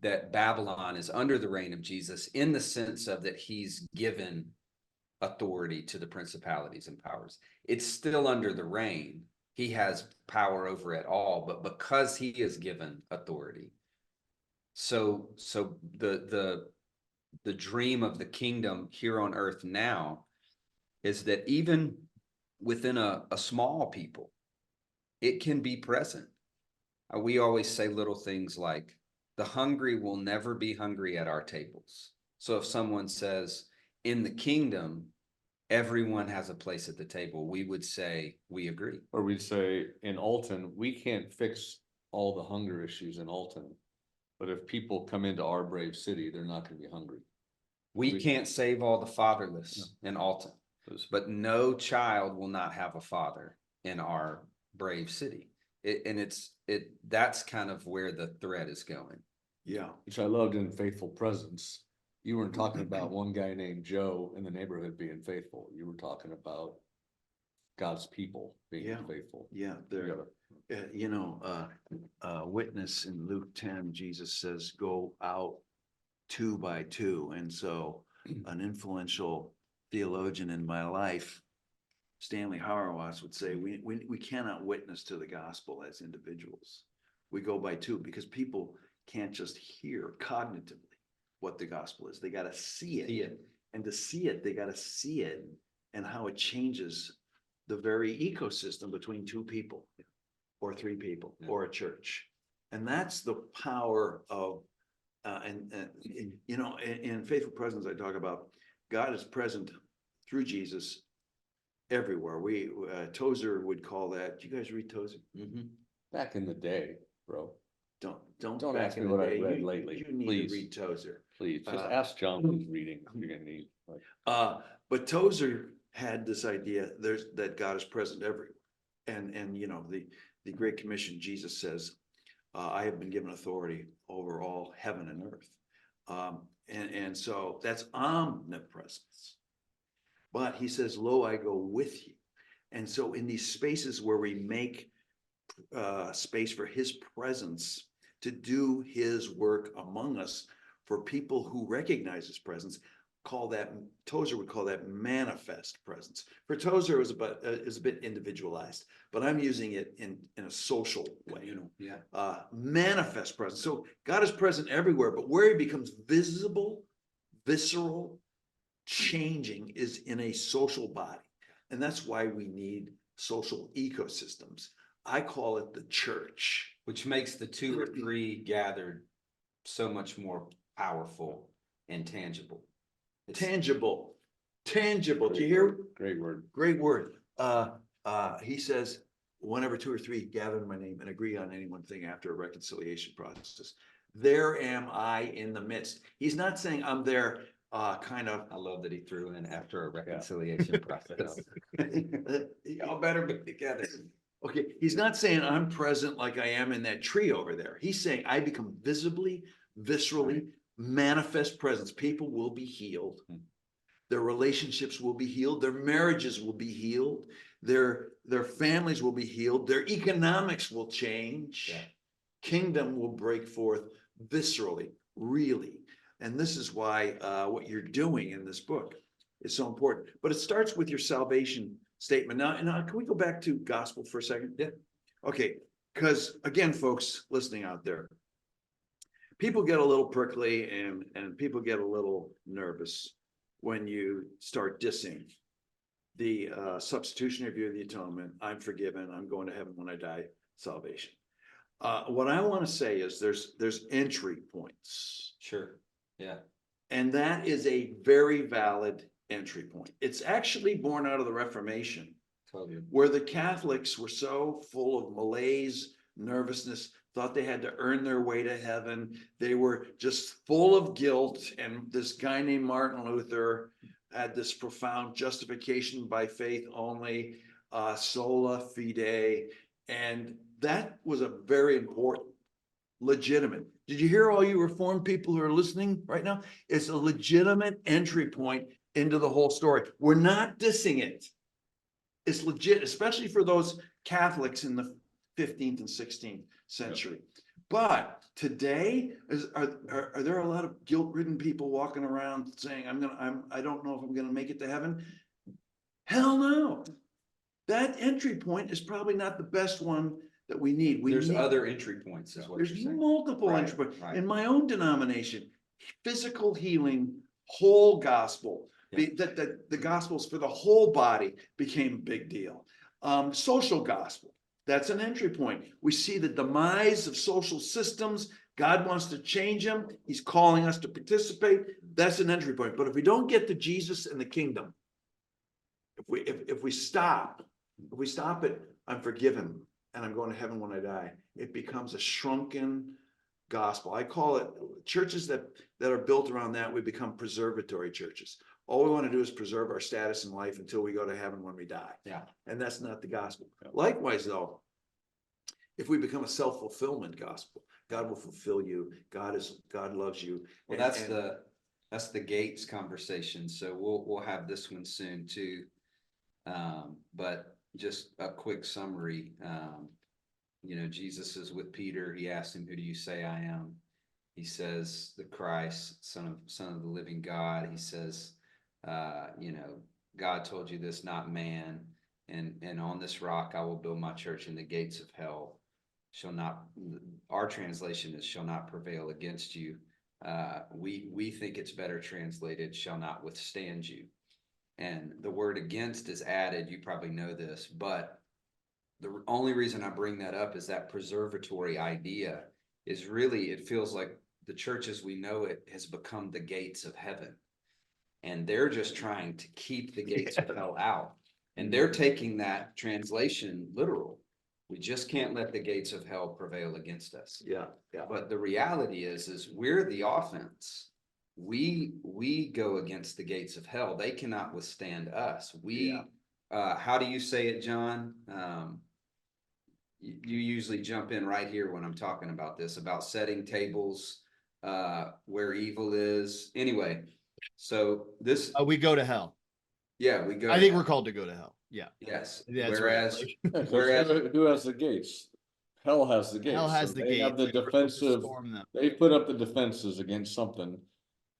that Babylon is under the reign of Jesus in the sense of that he's given authority to the principalities and powers. It's still under the reign. He has power over it all, but because he is given authority. So the dream of the kingdom here on earth now is that even within a small people, it can be present. We always say little things like, the hungry will never be hungry at our tables. So if someone says, in the kingdom, everyone has a place at the table, we would say, we agree.
Or we'd say in Alton, we can't fix all the hunger issues in Alton. But if people come into our brave city, they're not gonna be hungry.
We can't save all the fatherless in Alton, but no child will not have a father in our brave city. That's kind of where the thread is going.
Yeah.
Which I loved in Faithful Presence. You weren't talking about one guy named Joe in the neighborhood being faithful. You were talking about God's people being
Yeah.
faithful.
Yeah, there, witness in Luke 10, Jesus says, go out 2 by 2. And so an influential theologian in my life, Stanley Hauerwas, would say, we cannot witness to the gospel as individuals. We go by 2 because people can't just hear cognitively what the gospel is. They got to see it. And to see it, they got to see it and how it changes the very ecosystem between 2 people or 3 people or a church. And that's the power of, in Faithful Presence, I talk about God is present through Jesus everywhere. Tozer would call that. Do you guys read Tozer?
Mm-hmm.
Back in the day, bro.
Don't
Don't
back
ask
in
me
the
what
day.
I've read
You-
lately.
You need
Please.
to read Tozer.
Please, just ask John who's reading. You're gonna need.
But Tozer had this idea that God is present everywhere. And the Great Commission, Jesus says, I have been given authority over all heaven and earth. And so that's omnipresence. But he says, lo, I go with you. And so in these spaces where we make space for his presence to do his work among us, for people who recognize his presence, Tozer would call that manifest presence. For Tozer, it was a bit individualized, but I'm using it in a social way. Manifest presence. So God is present everywhere, but where he becomes visible, visceral, changing is in a social body. And that's why we need social ecosystems. I call it the church.
Which makes the 2 or 3 gathered so much more powerful and tangible.
Tangible. Do you hear?
Great word.
Great word. He says, whenever 2 or 3 gather in my name and agree on any one thing after a reconciliation process, there am I in the midst. He's not saying I'm there kind of.
I love that he threw in after a reconciliation process. Y'all better be together.
Okay, he's not saying I'm present like I am in that tree over there. He's saying I become visibly, viscerally, manifest presence. People will be healed. Their relationships will be healed. Their marriages will be healed. Their families will be healed. Their economics will change.
Yeah.
Kingdom will break forth viscerally, really. And this is why what you're doing in this book is so important. But it starts with your salvation statement. Now, can we go back to gospel for a second?
Yeah.
Okay, because again, folks listening out there, people get a little prickly and people get a little nervous when you start dissing the substitutionary view of the atonement, I'm forgiven, I'm going to heaven when I die, salvation. What I want to say is there's entry points,
Sure, yeah.
and that is a very valid entry point. It's actually born out of the Reformation,
Totally.
where the Catholics were so full of malaise, nervousness, thought they had to earn their way to heaven. They were just full of guilt. And this guy named Martin Luther had this profound justification by faith only, sola fide. And that was a very important, legitimate. Did you hear all you Reformed people who are listening right now? It's a legitimate entry point into the whole story. We're not dissing it. It's legit, especially for those Catholics in the 15th and 16th century. But today, are there a lot of guilt-ridden people walking around saying, I don't know if I'm gonna make it to heaven? Hell no. That entry point is probably not the best one that we need.
There's other entry points is what you're
There's
saying.
multiple
Right,
entry points.
right.
In my own denomination, physical healing, whole gospel, that the gospels for the whole body became a big deal. Social gospel, that's an entry point. We see the demise of social systems. God wants to change them. He's calling us to participate. That's an entry point. But if we don't get to Jesus and the kingdom, if we stop it, I'm forgiven and I'm going to heaven when I die, it becomes a shrunken gospel. I call it churches that are built around that. We become preservatory churches. All we want to do is preserve our status in life until we go to heaven when we die.
Yeah.
And that's not the gospel. Likewise, though, if we become a self-fulfillment gospel, God will fulfill you. God loves you.
Well, that's the Gates conversation. So we'll have this one soon too. But just a quick summary. Jesus is with Peter. He asked him, "Who do you say I am?" He says, "The Christ, son of the living God." He says, "God told you this, not man. And on this rock I will build my church, and the gates of hell shall not," our translation is "shall not prevail against you." We think it's better translated, "shall not withstand you." And the word "against" is added. You probably know this, but the only reason I bring that up is that preservatory idea is really, it feels like the church as we know it has become the gates of heaven. And they're just trying to keep the gates of hell out. And they're taking that translation literal. We just can't let the gates of hell prevail against us.
Yeah.
But the reality is we're the offense. We go against the gates of hell. They cannot withstand us. How do you say it, John? You usually jump in right here when I'm talking about this, about setting tables where evil is. Anyway, so this.
We go to hell.
Yeah, we go.
I think we're called to go to hell. Yeah.
Yes.
That's
Whereas,
Who has the gates? Hell has the gates.
Hell has
So
the
they have
gates.
the
Like, we're supposed to
defensive,
storm them.
they put up the defenses against something.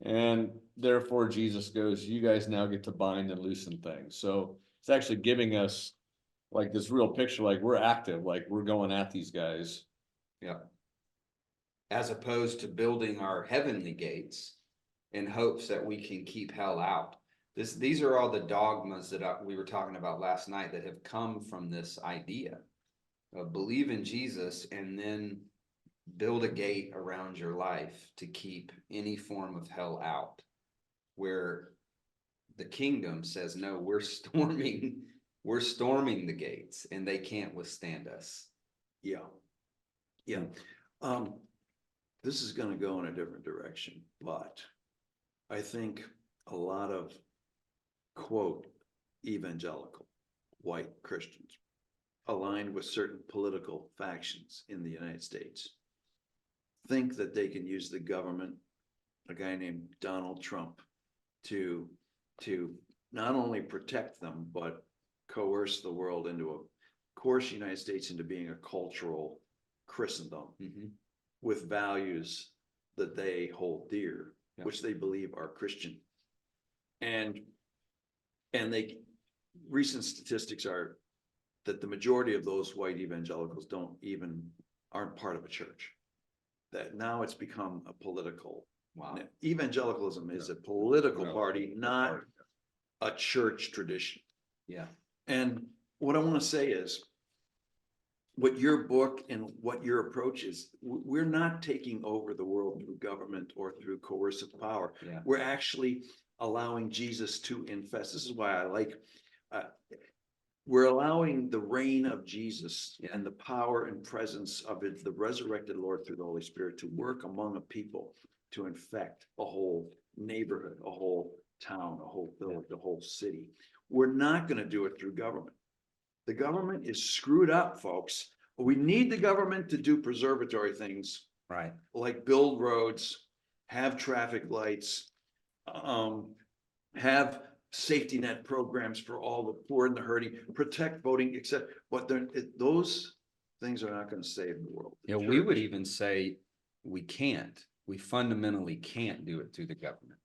And therefore Jesus goes, you guys now get to bind and loosen things. So it's actually giving us like this real picture, like we're active, like we're going at these guys.
yeah. As opposed to building our heavenly gates in hopes that we can keep hell out. These are all the dogmas that we were talking about last night that have come from this idea of believe in Jesus and then build a gate around your life to keep any form of hell out, where the kingdom says, no, we're storming the gates and they can't withstand us.
Yeah. This is going to go in a different direction, but I think a lot of quote evangelical white Christians aligned with certain political factions in the United States think that they can use the government, a guy named Donald Trump, to not only protect them, but coerce the world coerce the United States into being a cultural Christendom with values that they hold dear, which they believe are Christian. And recent statistics are that the majority of those white evangelicals aren't part of a church. That now it's become a political.
Wow.
Evangelicalism is a political party, not a church tradition.
Yeah.
And what I want to say is, what your book and what your approach is, we're not taking over the world through government or through coercive power.
Yeah.
We're actually allowing Jesus to infest. This is why I like, we're allowing the reign of Jesus and the power and presence of it, the resurrected Lord through the Holy Spirit, to work among a people, to infect a whole neighborhood, a whole town, a whole village, a whole city. We're not going to do it through government. The government is screwed up, folks. We need the government to do preservatory things
Right.
like build roads, have traffic lights, have safety net programs for all the poor and the hurting, protect voting, except, but those things are not going to save the world. The
Yeah, we would
church-
even say we can't, we fundamentally can't do it through the government.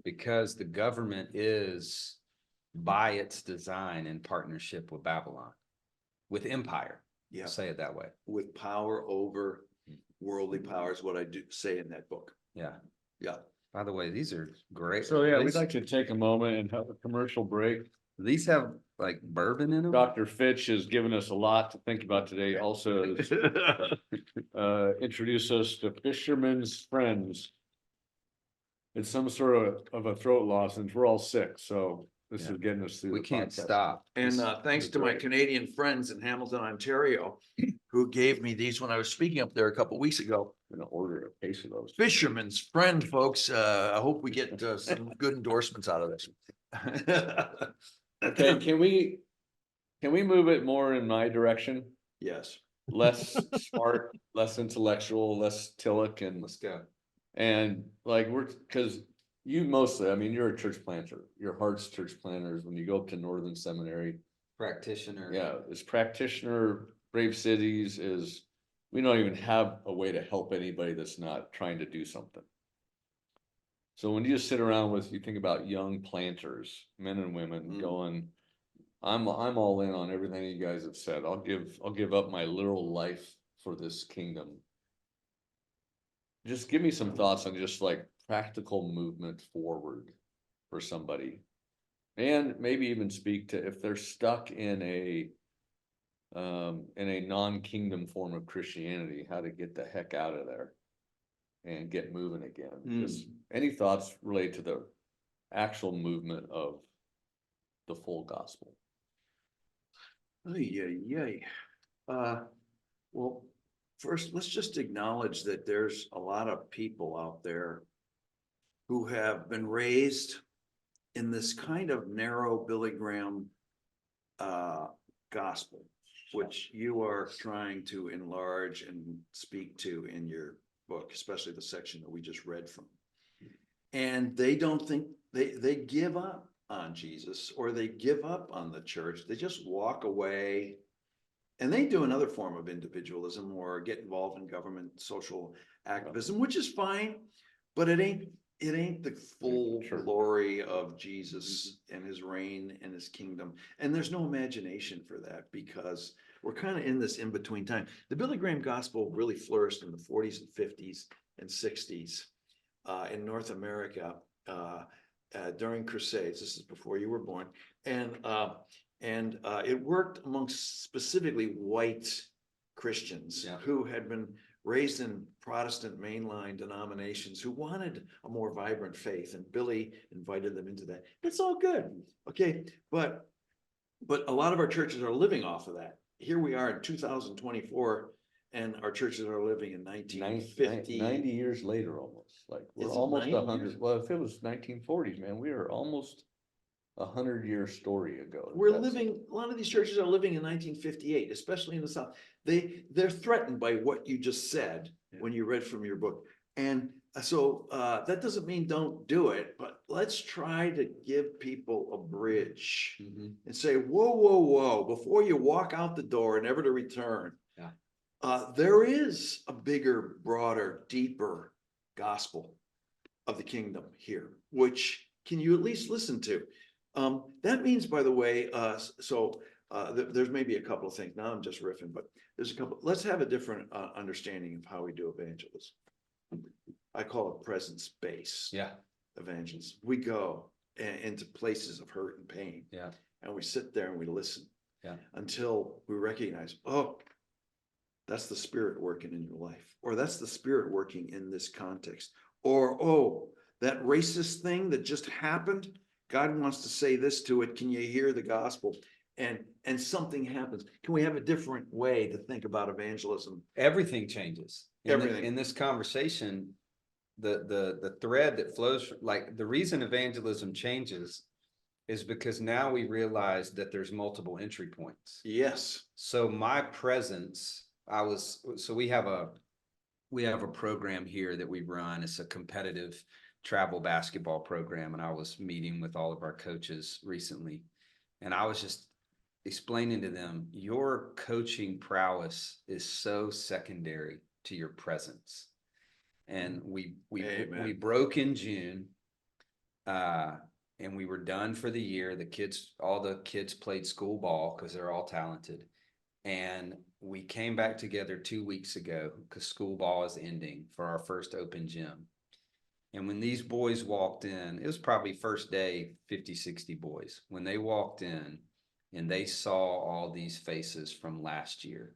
Because the government is by its design in partnership with Babylon, with empire.
Yeah,
Say it that way.
with power over worldly power is what I do say in that book.
Yeah.
Yeah.
By the way, these are great.
So yeah, we'd
These-
like to take a moment and have a commercial break.
These have like bourbon in them?
Dr. Fitch has given us a lot to think about today. Also, introduce us to Fisherman's Friends. It's some sort of a throat loss, and we're all sick, so this
Yeah.
is getting us through.
We
the
can't
podcast.
stop.
And
This-
thanks to my
great.
Canadian friends in Hamilton, Ontario, who gave me these when I was speaking up there a couple weeks ago.
I'm gonna order a case of those.
Fisherman's Friend, folks. I hope we get some good endorsements out of this.
Okay, can we move it more in my direction?
Yes.
Less smart, less intellectual, less Tillich and.
Let's go.
And like cause you mostly, I mean, you're a church planter, your heart's church planters, when you go up to Northern Seminary.
Practitioner.
Yeah, as practitioner, Brave Cities is, we don't even have a way to help anybody that's not trying to do something. So when you just sit around with, you think about young planters, men and women going, I'm all in on everything you guys have said. I'll give up my literal life for this kingdom. Just give me some thoughts on just like practical movement forward for somebody. And maybe even speak to if they're stuck in a non-kingdom form of Christianity, how to get the heck out of there and get moving again. Just any thoughts related to the actual movement of the full gospel?
Well, first, let's just acknowledge that there's a lot of people out there who have been raised in this kind of narrow Billy Graham gospel, which you are trying to enlarge and speak to in your book, especially the section that we just read from. And they don't think they give up on Jesus, or they give up on the church. They just walk away, and they do another form of individualism or get involved in government social activism, which is fine, but it ain't the full
Sure.
glory of Jesus and his reign and his kingdom. And there's no imagination for that, because we're kind of in this in-between time. The Billy Graham gospel really flourished in the 40s and 50s and 60s in North America during Crusades. This is before you were born. And it worked amongst specifically white Christians who had been raised in Protestant mainline denominations, who wanted a more vibrant faith, and Billy invited them into that. It's all good, okay, but a lot of our churches are living off of that. Here we are in 2024, and our churches are living in 1950.
90 years later, almost, like we're
Is it
almost
90
100.
years?
Well, if it was 1940s, man, we are almost 100-year story ago.
We're
That's-
living, a lot of these churches are living in 1958, especially in the South. They're threatened by what you just said when you read from your book. And so that doesn't mean don't do it, but let's try to give people a bridge and say, whoa, whoa, whoa, before you walk out the door, never to return. There is a bigger, broader, deeper gospel of the kingdom here, which can you at least listen to? That means, by the way, there's maybe a couple of things. Now I'm just riffing, but there's a couple. Let's have a different understanding of how we do evangelism. I call it presence-based evangelism. We go into places of hurt and pain. and we sit there and we listen.
Yeah.
Until we recognize, oh, that's the Spirit working in your life, or that's the Spirit working in this context, or, oh, that racist thing that just happened, God wants to say this to it. Can you hear the gospel? And something happens. Can we have a different way to think about evangelism?
Everything changes.
Everything.
In this conversation, the thread that flows, like the reason evangelism changes is because now we realize that there's multiple entry points.
Yes.
So my presence, we have a program here that we run. It's a competitive travel basketball program. And I was meeting with all of our coaches recently, and I was just explaining to them, your coaching prowess is so secondary to your presence. And we broke in June, and we were done for the year. All the kids played school ball because they're all talented. And we came back together 2 weeks ago because school ball is ending for our first open gym. And when these boys walked in, it was probably first day, 50, 60 boys. When they walked in and they saw all these faces from last year,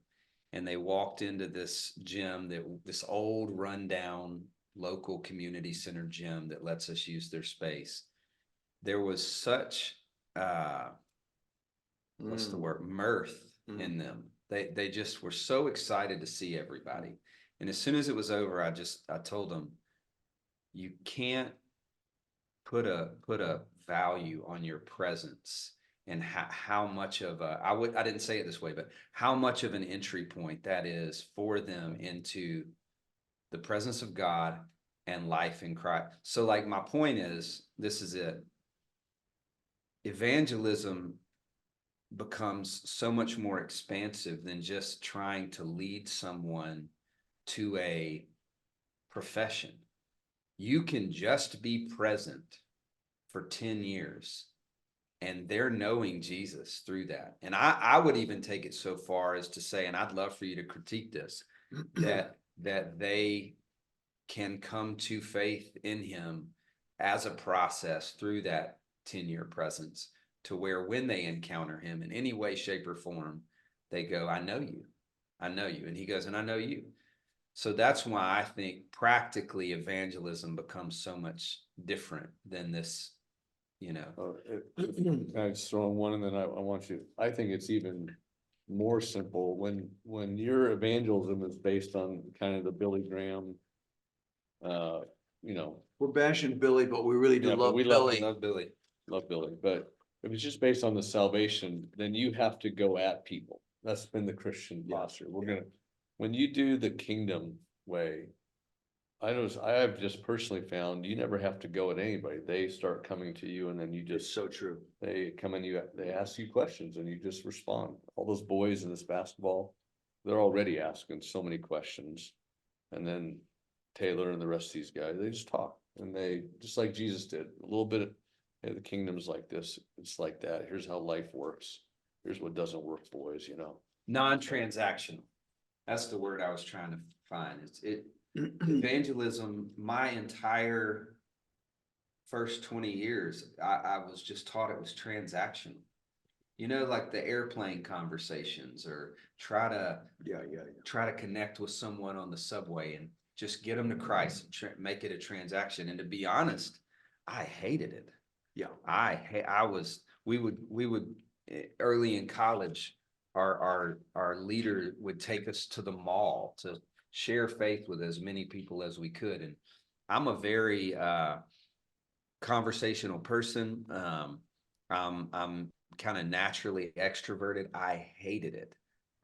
and they walked into this gym, this old rundown local community center gym that lets us use their space. There was such, what's the word? Mirth in them. They just were so excited to see everybody. And as soon as it was over, I told them, you can't put a value on your presence and how much of I didn't say it this way, but how much of an entry point that is for them into the presence of God and life in Christ. So like my point is, this is it. Evangelism becomes so much more expansive than just trying to lead someone to a profession. You can just be present for 10 years and they're knowing Jesus through that. And I would even take it so far as to say, and I'd love for you to critique this, that they can come to faith in him as a process through that 10-year presence, to where when they encounter him in any way, shape, or form, they go, I know you. I know you. And he goes, and I know you. So that's why I think practically evangelism becomes so much different than this,
I just throw in one, and then I think it's even more simple when your evangelism is based on kind of the Billy Graham,
We're bashing Billy, but we really do
Yeah, but
love
we love
Billy.
love Billy, but if it's just based on the salvation, then you have to go at people. That's been the Christian posture. When you do the kingdom way, I've just personally found you never have to go at anybody. They start coming to you, and then you
It's
just,
so true.
they come and they ask you questions and you just respond. All those boys in this basketball, they're already asking so many questions. And then Taylor and the rest of these guys, they just talk, and they, just like Jesus did, a little bit of, hey, the kingdom's like this, it's like that. Here's how life works. Here's what doesn't work, boys,
non-transactional. That's the word I was trying to find. Evangelism, my entire first 20 years, I was just taught it was transactional. Like the airplane conversations, or try to connect with someone on the subway and just get them to Christ and make it a transaction. And to be honest, I hated it. Yeah, we would early in college, our leader would take us to the mall to share faith with as many people as we could. And I'm a very conversational person. I'm kind of naturally extroverted. I hated it.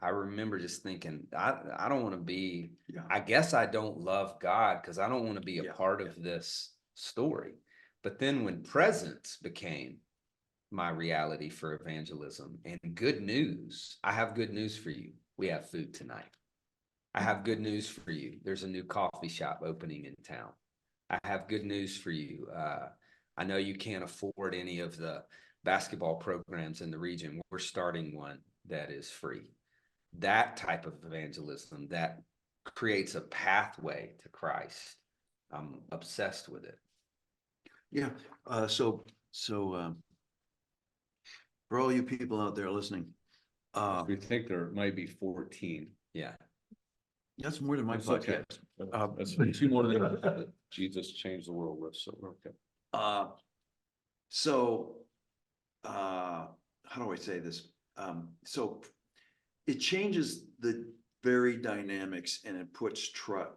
I remember just thinking, I don't want to be, I guess I don't love God because I don't want to be a part of this story. But then when presence became my reality for evangelism and good news, I have good news for you. We have food tonight. I have good news for you. There's a new coffee shop opening in town. I have good news for you. I know you can't afford any of the basketball programs in the region. We're starting one that is free. That type of evangelism that creates a pathway to Christ. I'm obsessed with it.
Yeah. So For all you people out there listening,
We think there might be 14.
Yeah.
that's more than my
It's okay.
podcast.
That's two more than Jesus changed the world with, so we're okay.
So, how do I say this? So it changes the very dynamics and it puts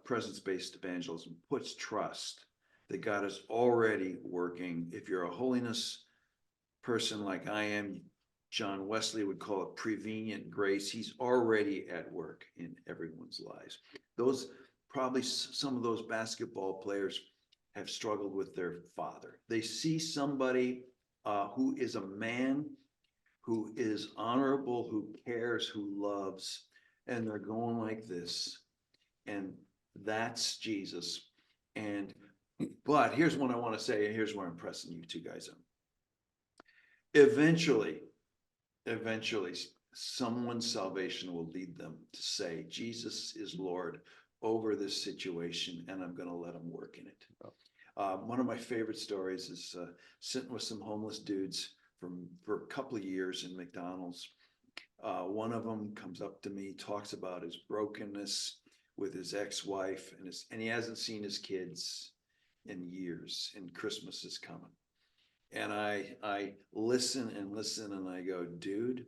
presence-based evangelism, puts trust that God is already working. If you're a holiness person like I am, John Wesley would call it prevenient grace. He's already at work in everyone's lives. Those probably some of those basketball players have struggled with their father. They see somebody who is a man, who is honorable, who cares, who loves, and they're going like this. And that's Jesus. But here's what I want to say, and here's where I'm pressing you two guys on. Eventually, someone's salvation will lead them to say, Jesus is Lord over this situation, and I'm going to let him work in it. One of my favorite stories is sitting with some homeless dudes for a couple of years in McDonald's. One of them comes up to me, talks about his brokenness with his ex-wife, and he hasn't seen his kids in years, and Christmas is coming. And I listen and I go, dude,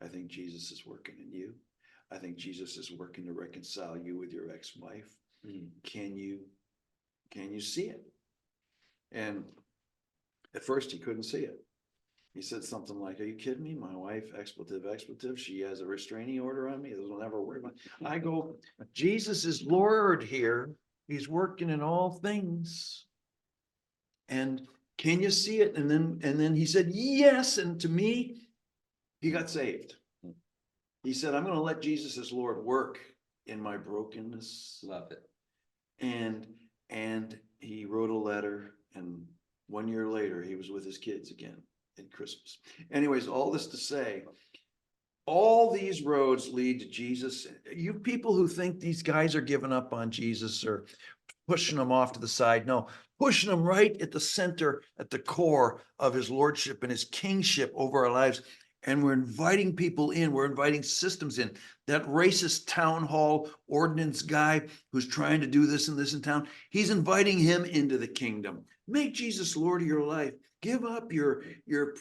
I think Jesus is working in you. I think Jesus is working to reconcile you with your ex-wife. Can you see it? And at first he couldn't see it. He said something like, are you kidding me? My wife, expletive, she has a restraining order on me. This will never work. I go, Jesus is Lord here. He's working in all things. And can you see it? And then he said, yes. And to me, he got saved. He said, I'm going to let Jesus as Lord work in my brokenness.
Love it.
And he wrote a letter, and 1 year later, he was with his kids again at Christmas. Anyways, all this to say, all these roads lead to Jesus. You people who think these guys are giving up on Jesus or pushing them off to the side, no, pushing them right at the center, at the core of his lordship and his kingship over our lives. And we're inviting people in, we're inviting systems in. That racist town hall ordinance guy who's trying to do this and this in town, he's inviting him into the kingdom. Make Jesus Lord of your life. Give up your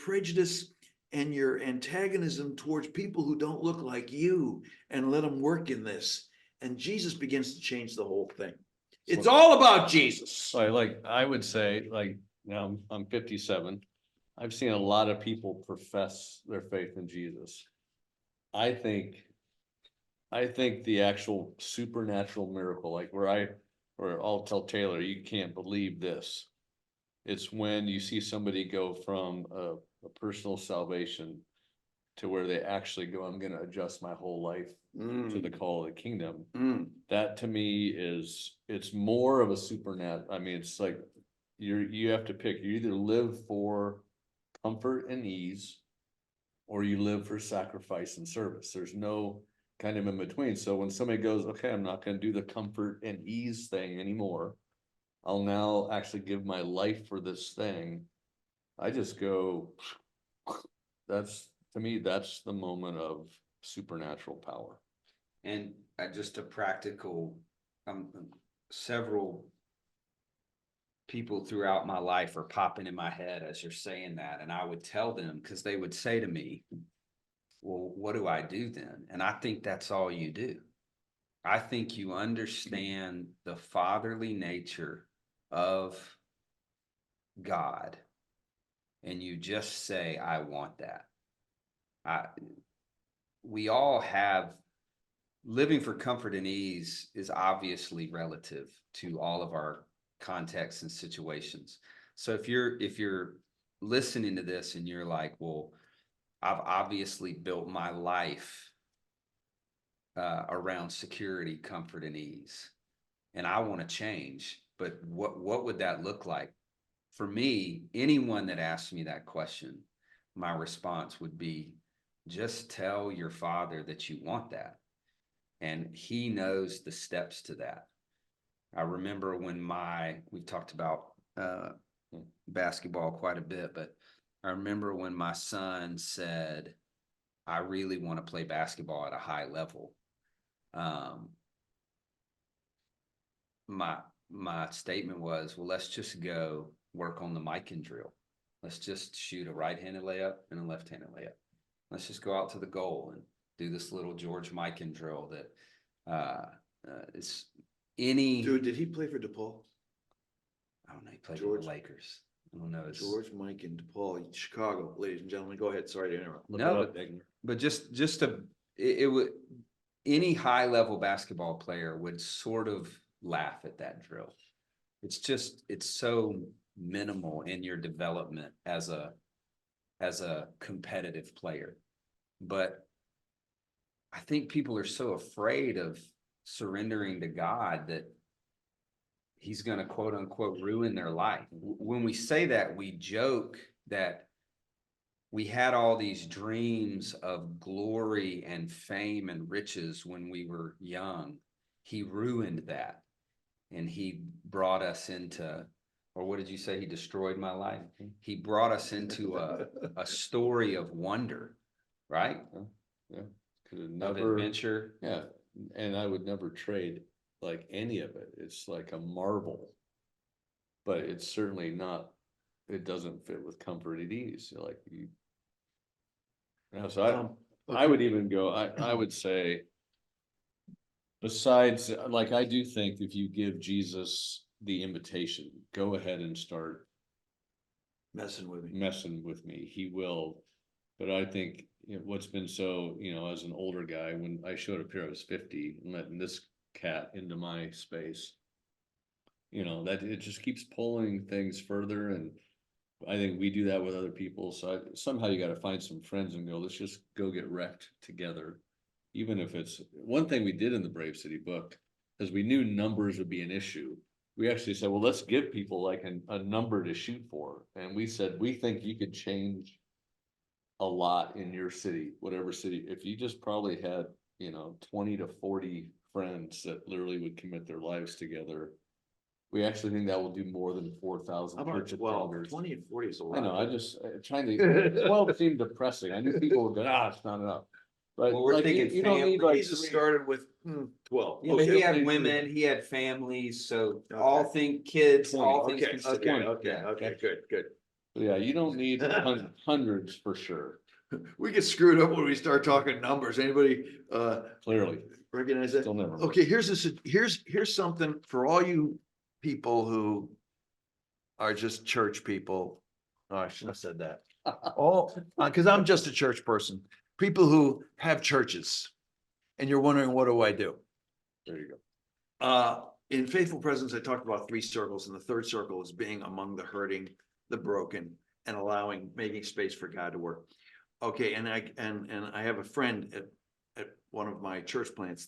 prejudice and your antagonism towards people who don't look like you, and let them work in this. And Jesus begins to change the whole thing. It's all about Jesus.
So I would say, like, now I'm 57. I've seen a lot of people profess their faith in Jesus. I think the actual supernatural miracle, like where I'll tell Taylor, you can't believe this. It's when you see somebody go from a personal salvation to where they actually go, I'm going to adjust my whole life to the call of the kingdom. That to me it's more of a supernatural. I mean, it's like you have to pick. You either live for comfort and ease, or you live for sacrifice and service. There's no kind of in between. So when somebody goes, okay, I'm not going to do the comfort and ease thing anymore, I'll now actually give my life for this thing, I just go, that's, to me, that's the moment of supernatural power.
And just a practical, several people throughout my life are popping in my head as you're saying that. And I would tell them, because they would say to me, well, what do I do then? And I think that's all you do. I think you understand the fatherly nature of God, and you just say, I want that. We all have, living for comfort and ease is obviously relative to all of our contexts and situations. So if you're listening to this and you're like, well, I've obviously built my life around security, comfort, and ease, and I want to change, but what would that look like? For me, anyone that asks me that question, my response would be, just tell your father that you want that, and he knows the steps to that. I remember when we've talked about basketball quite a bit, but I remember when my son said, I really want to play basketball at a high level. My statement was, well, let's just go work on the Mikan drill. Let's just shoot a right-handed layup and a left-handed layup. Let's just go out to the goal and do this little George Mikan drill that is any.
Dude, did he play for DePaul?
I don't know. He played for
George-
the Lakers. I don't know.
George, Mike, and DePaul, Chicago, ladies and gentlemen. Go ahead. Sorry to interrupt.
Look
No,
it up, Degner.
but just it would, any high level basketball player would sort of laugh at that drill. It's so minimal in your development as a competitive player. But I think people are so afraid of surrendering to God that he's going to quote unquote ruin their life. When we say that, we joke that we had all these dreams of glory and fame and riches when we were young. He ruined that. And he brought us into, or what did you say? He destroyed my life. He brought us into a story of wonder, right?
Yeah. Could have
Of
never,
adventure.
yeah, and I would never trade like any of it. It's like a marvel. But it's certainly not, it doesn't fit with comfort and ease. Like you. So I would even go, I would say. Besides, like, I do think if you give Jesus the invitation, go ahead and start
Messing with me.
messing with me, he will. But I think, what's been so, as an older guy, when I showed up here, I was 50 and letting this cat into my space. That it just keeps pulling things further, and I think we do that with other people. So somehow you got to find some friends and go, let's just go get wrecked together. Even if it's one thing we did in the Brave City book, because we knew numbers would be an issue. We actually said, well, let's give people like a number to shoot for. And we said, we think you could change a lot in your city, whatever city. If you just probably had, 20 to 40 friends that literally would commit their lives together. We actually think that will do more than 4,000
How about
church
12?
attenders.
20 and 40 is a lot.
I know, I just trying to, 12 seemed depressing. I knew people would go, it's not enough. But
Well, we're
like,
thinking
you don't need like
Jesus
three-
started with 12.
Yeah, but
Okay,
he had
okay.
women, he had families, so
Okay.
all think kids, all things
Okay,
considered.
okay, good.
Yeah, you don't need hundreds for sure,
We get screwed up when we start talking numbers. Anybody
clearly.
recognize that?
Still never.
Okay, here's something for all you people who are just church people. Oh, I shouldn't have said that. Oh, because I'm just a church person. People who have churches, and you're wondering, what do I do?
There you go.
In Faithful Presence, I talked about 3 circles, and the third circle is being among the hurting, the broken, and making space for God to work. Okay, and I have a friend at one of my church plants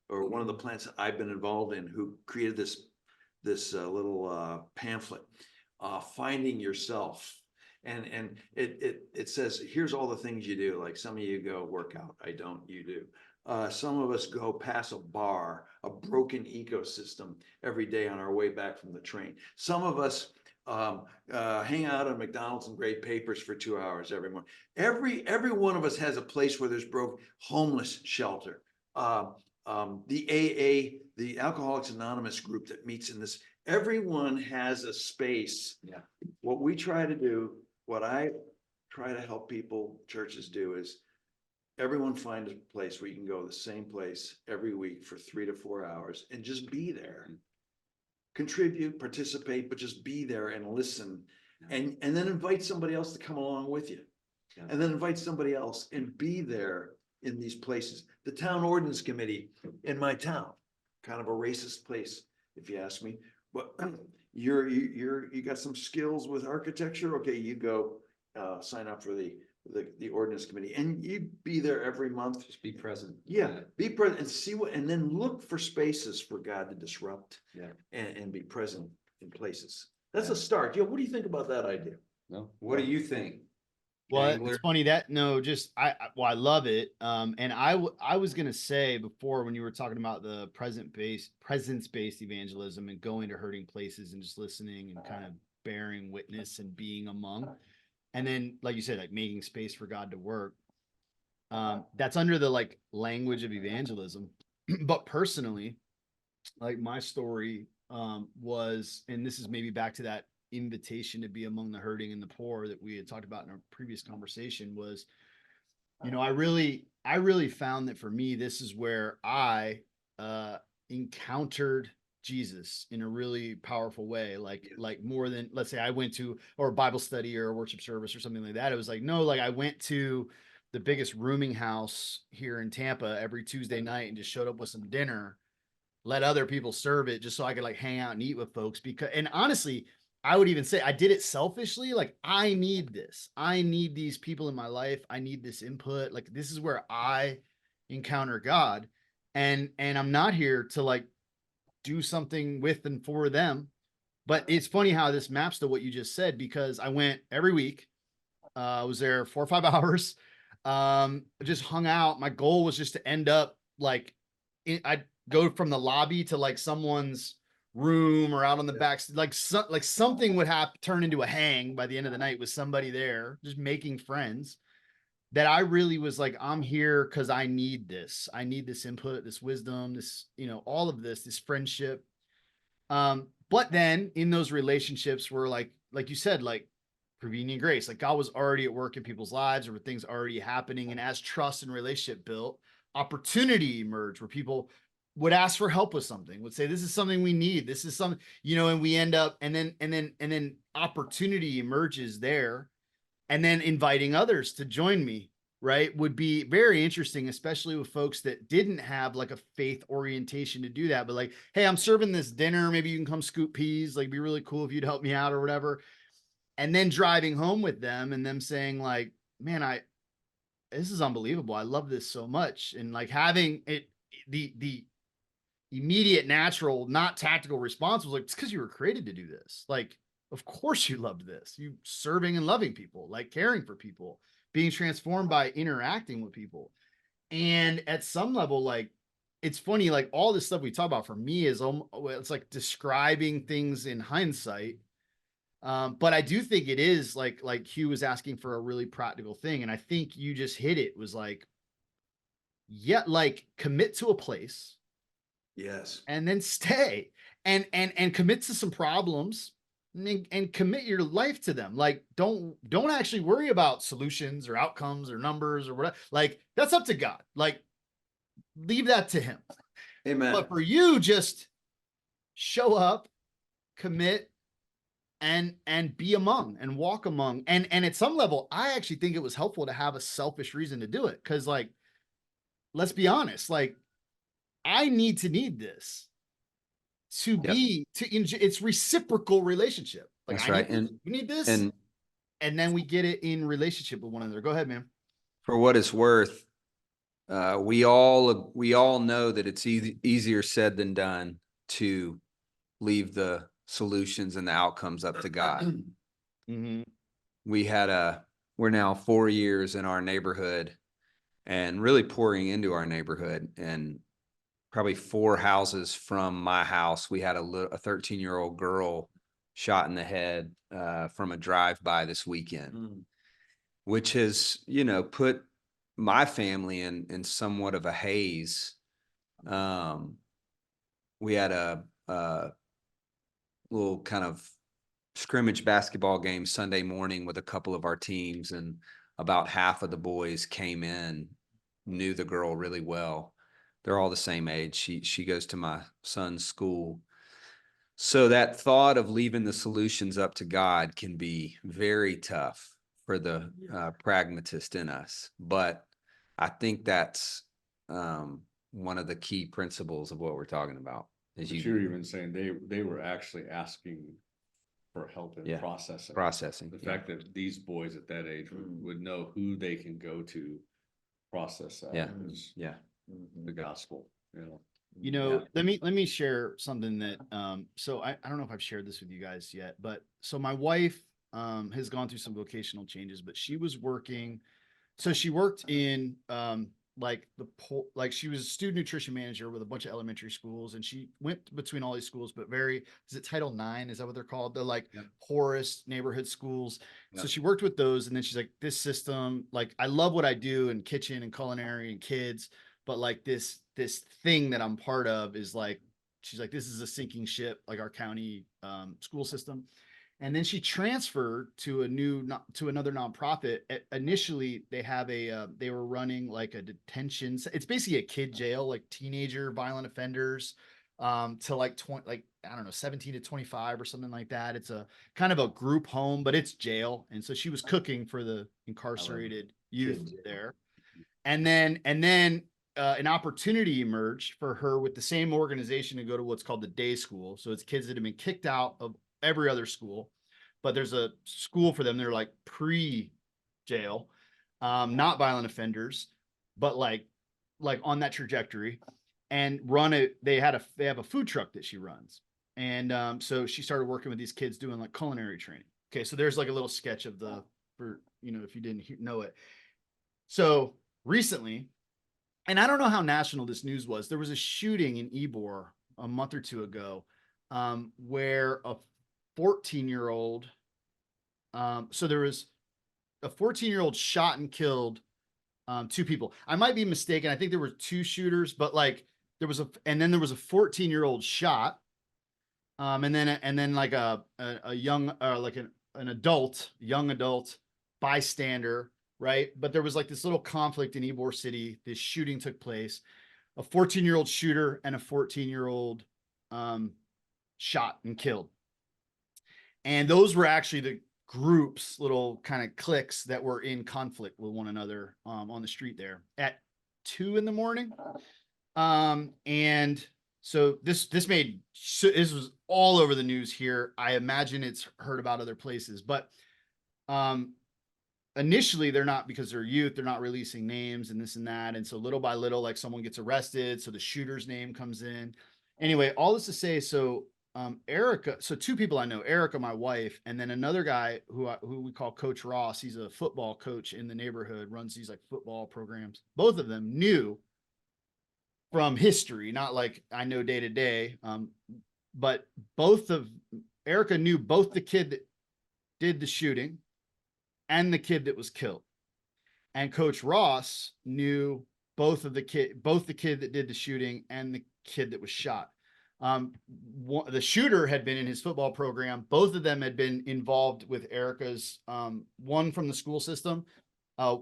or one of the plants that I've been involved in, who created this little pamphlet, Finding Yourself. And it says, here's all the things you do. Like some of you go work out. I don't, you do. Some of us go pass a bar, a broken ecosystem every day on our way back from the train. Some of us hang out at McDonald's and grade papers for 2 hours every morning. Every one of us has a place where there's homeless shelter. The AA, the Alcoholics Anonymous group that meets in this, everyone has a space.
Yeah.
What we try to do, what I try to help people, churches do, is everyone find a place where you can go to the same place every week for 3 to 4 hours and just be there. Contribute, participate, but just be there and listen. And then invite somebody else to come along with you.
Yeah.
And then invite somebody else and be there in these places. The town ordinance committee in my town, kind of a racist place, if you ask me. But you got some skills with architecture. Okay, you go sign up for the ordinance committee, and you be there every month.
Just be present.
Yeah, be present and see and then look for spaces for God to disrupt.
Yeah.
And be present in places. That's a start. Yeah, what do you think about that idea?
No.
What do you think?
Well,
Angler?
it's funny that I love it. And I was gonna say before, when you were talking about the presence-based evangelism and going to hurting places and just listening and kind of bearing witness and being among. and then, like you said, like making space for God to work. That's under the like language of evangelism. But personally, like my story was, and this is maybe back to that invitation to be among the hurting and the poor that we had talked about in our previous conversation, was, you know, I really found that for me, this is where I encountered Jesus in a really powerful way, like more than, let's say I went to or a Bible study or a worship service or something like that. It was like, no, like I went to the biggest rooming house here in Tampa every Tuesday night and just showed up with some dinner, let other people serve it just so I could like hang out and eat with folks. Because, and honestly, I would even say I did it selfishly. Like, I need this. I need these people in my life. I need this input. Like, this is where I encounter God. And I'm not here to like do something with and for them. But it's funny how this maps to what you just said, because I went every week. I was there 4 or 5 hours. Just hung out. My goal was just to end up like, I'd go from the lobby to like someone's room or out on the back, like something would have turn into a hang by the end of the night with somebody there, just making friends. That I really was like, I'm here because I need this. I need this input, this wisdom, this, you know, all of this friendship. But then in those relationships were like you said, like prevenient grace, like God was already at work in people's lives. There were things already happening. And as trust and relationship built, opportunity emerged where people would ask for help with something, would say, this is something we need. This is something, you know, and we end up, and then opportunity emerges there. And then inviting others to join me, right, would be very interesting, especially with folks that didn't have like a faith orientation to do that. But like, hey, I'm serving this dinner. Maybe you can come scoop peas. Like, it'd be really cool if you'd help me out or whatever. And then driving home with them and them saying like, man, this is unbelievable. I love this so much. And like having it, the immediate, natural, not tactical response was like, it's because you were created to do this. Like, of course you loved this. You serving and loving people, like caring for people, being transformed by interacting with people. And at some level, like, it's funny, like all this stuff we talk about for me is it's like describing things in hindsight. But I do think it is like Hugh was asking for a really practical thing. And I think you just hit it, was like, yeah, like commit to a place.
Yes.
And then stay and commit to some problems and commit your life to them. Like, don't actually worry about solutions or outcomes or numbers or whatever. Like, that's up to God. Like, leave that to him.
Amen.
But for you, just show up, commit, and be among and walk among. And at some level, I actually think it was helpful to have a selfish reason to do it. Cause like, let's be honest, like I need this to be it's reciprocal relationship. Like,
That's
I
right.
need we need this,
And
and then we get it in relationship with one another. Go ahead, man.
for what it's worth, we all know that it's easier said than done to leave the solutions and the outcomes up to God.
Mm-hmm.
We're now 4 years in our neighborhood and really pouring into our neighborhood, and probably 4 houses from my house, we had a 13-year-old girl shot in the head from a drive-by this weekend, which has, you know, put my family in somewhat of a haze. We had a little kind of scrimmage basketball game Sunday morning with a couple of our teams, and about half of the boys came in, knew the girl really well. They're all the same age. She goes to my son's school. So that thought of leaving the solutions up to God can be very tough for the pragmatist in us. But I think that's one of the key principles of what we're talking about.
But you're even saying they were actually asking for help in processing. The fact that these boys at that age would know who they can go to process that is the gospel, you know.
You know, let me share something that so I don't know if I've shared this with you guys yet, but so my wife has gone through some vocational changes, but she was working, so she worked in like she was a student nutrition manager with a bunch of elementary schools, and she went between all these schools, but is it Title IX? Is that what they're called? They're like poorest neighborhood schools. So she worked with those, and then she's like, this system, like I love what I do in kitchen and culinary and kids, but like this thing that I'm part of is like, she's like, this is a sinking ship, like our county school system. And then she transferred to another nonprofit. Initially, they were running like a detention. It's basically a kid jail, like teenager violent offenders, to like 20, like I don't know, 17 to 25 or something like that. It's a kind of a group home, but it's jail. And so she was cooking for the incarcerated youth there. And then an opportunity emerged for her with the same organization to go to what's called the day school. So it's kids that have been kicked out of every other school, but there's a school for them. They're like pre-jail, not violent offenders, but like on that trajectory, and they have a food truck that she runs. And so she started working with these kids doing like culinary training. Okay, so there's like a little sketch of if you didn't know it. So recently, and I don't know how national this news was, there was a shooting in Ybor a month or two ago, where a 14-year-old, so there was a 14-year-old shot and killed two people. I might be mistaken. I think there were two shooters, but like there was a 14-year-old shot, and then like a young, like an young adult bystander, right? But there was like this little conflict in Ybor City. This shooting took place. A 14-year-old shooter and a 14-year-old shot and killed. And those were actually the groups, little kind of cliques that were in conflict with one another on the street there at 2 a.m. And so this was all over the news here. I imagine it's heard about other places, but initially they're not, because they're youth, they're not releasing names and this and that. And so little by little, like someone gets arrested. So the shooter's name comes in. Anyway, all this to say, so Erica, so two people I know, Erica, my wife, and then another guy who we call Coach Ross. He's a football coach in the neighborhood, runs these like football programs. Both of them knew from history, not like I know day to day, but Erica knew both the kid that did the shooting and the kid that was killed. And Coach Ross knew both the kid that did the shooting and the kid that was shot. The shooter had been in his football program. Both of them had been involved with Erica's, one from the school system.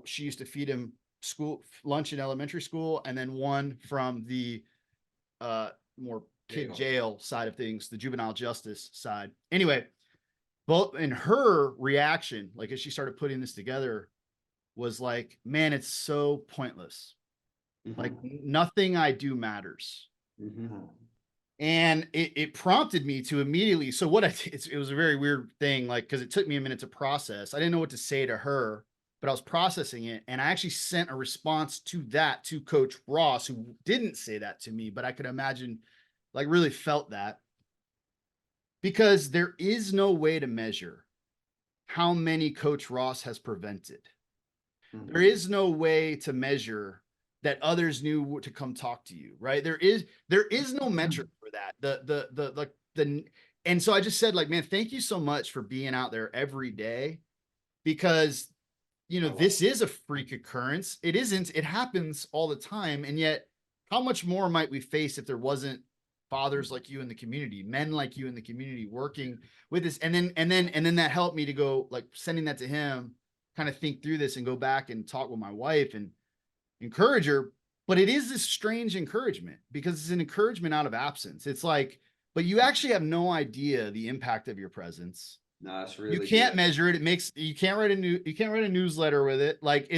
She used to feed him school lunch in elementary school, and then one from the more kid jail side of things, the juvenile justice side. Anyway, both in her reaction, like as she started putting this together, was like, man, it's so pointless. Mm-hmm. Like nothing I do matters. Mm-hmm. And it prompted me to immediately. So what it was a very weird thing, like, because it took me a minute to process. I didn't know what to say to her, but I was processing it. And I actually sent a response to Coach Ross, who didn't say that to me, but I could imagine, like, really felt that. Because there is no way to measure how many Coach Ross has prevented. Mm-hmm. There is no way to measure that others knew to come talk to you, right? There is no metric for that. And so I just said, like, man, thank you so much for being out there every day, because, this is a freak occurrence. It isn't, it happens all the time. And yet how much more might we face if there wasn't fathers like you in the community, men like you in the community working with this? And then that helped me to go, like, sending that to him, kind of think through this and go back and talk with my wife and encourage her. But it is this strange encouragement, because it's an encouragement out of absence. It's like, but you actually have no idea the impact of your presence.
No, it's really,
you can't measure it. You can't write a newsletter with it. Like,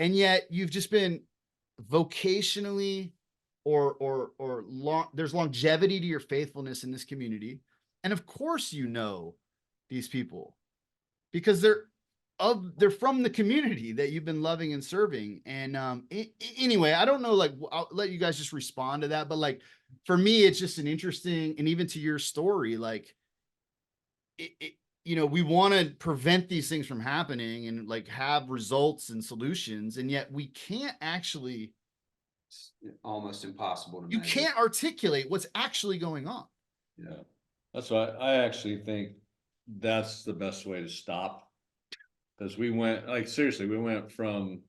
and yet you've just been vocationally there's longevity to your faithfulness in this community. And of course, these people, because they're from the community that you've been loving and serving. And anyway, I don't know, like, I'll let you guys just respond to that. But like, for me, it's just an interesting, and even to your story, like, we want to prevent these things from happening and like have results and solutions. And yet we can't actually
It's almost impossible to
You
measure.
can't articulate what's actually going on.
Yeah, that's why I actually think that's the best way to stop. Cause we went, like, seriously, we went from,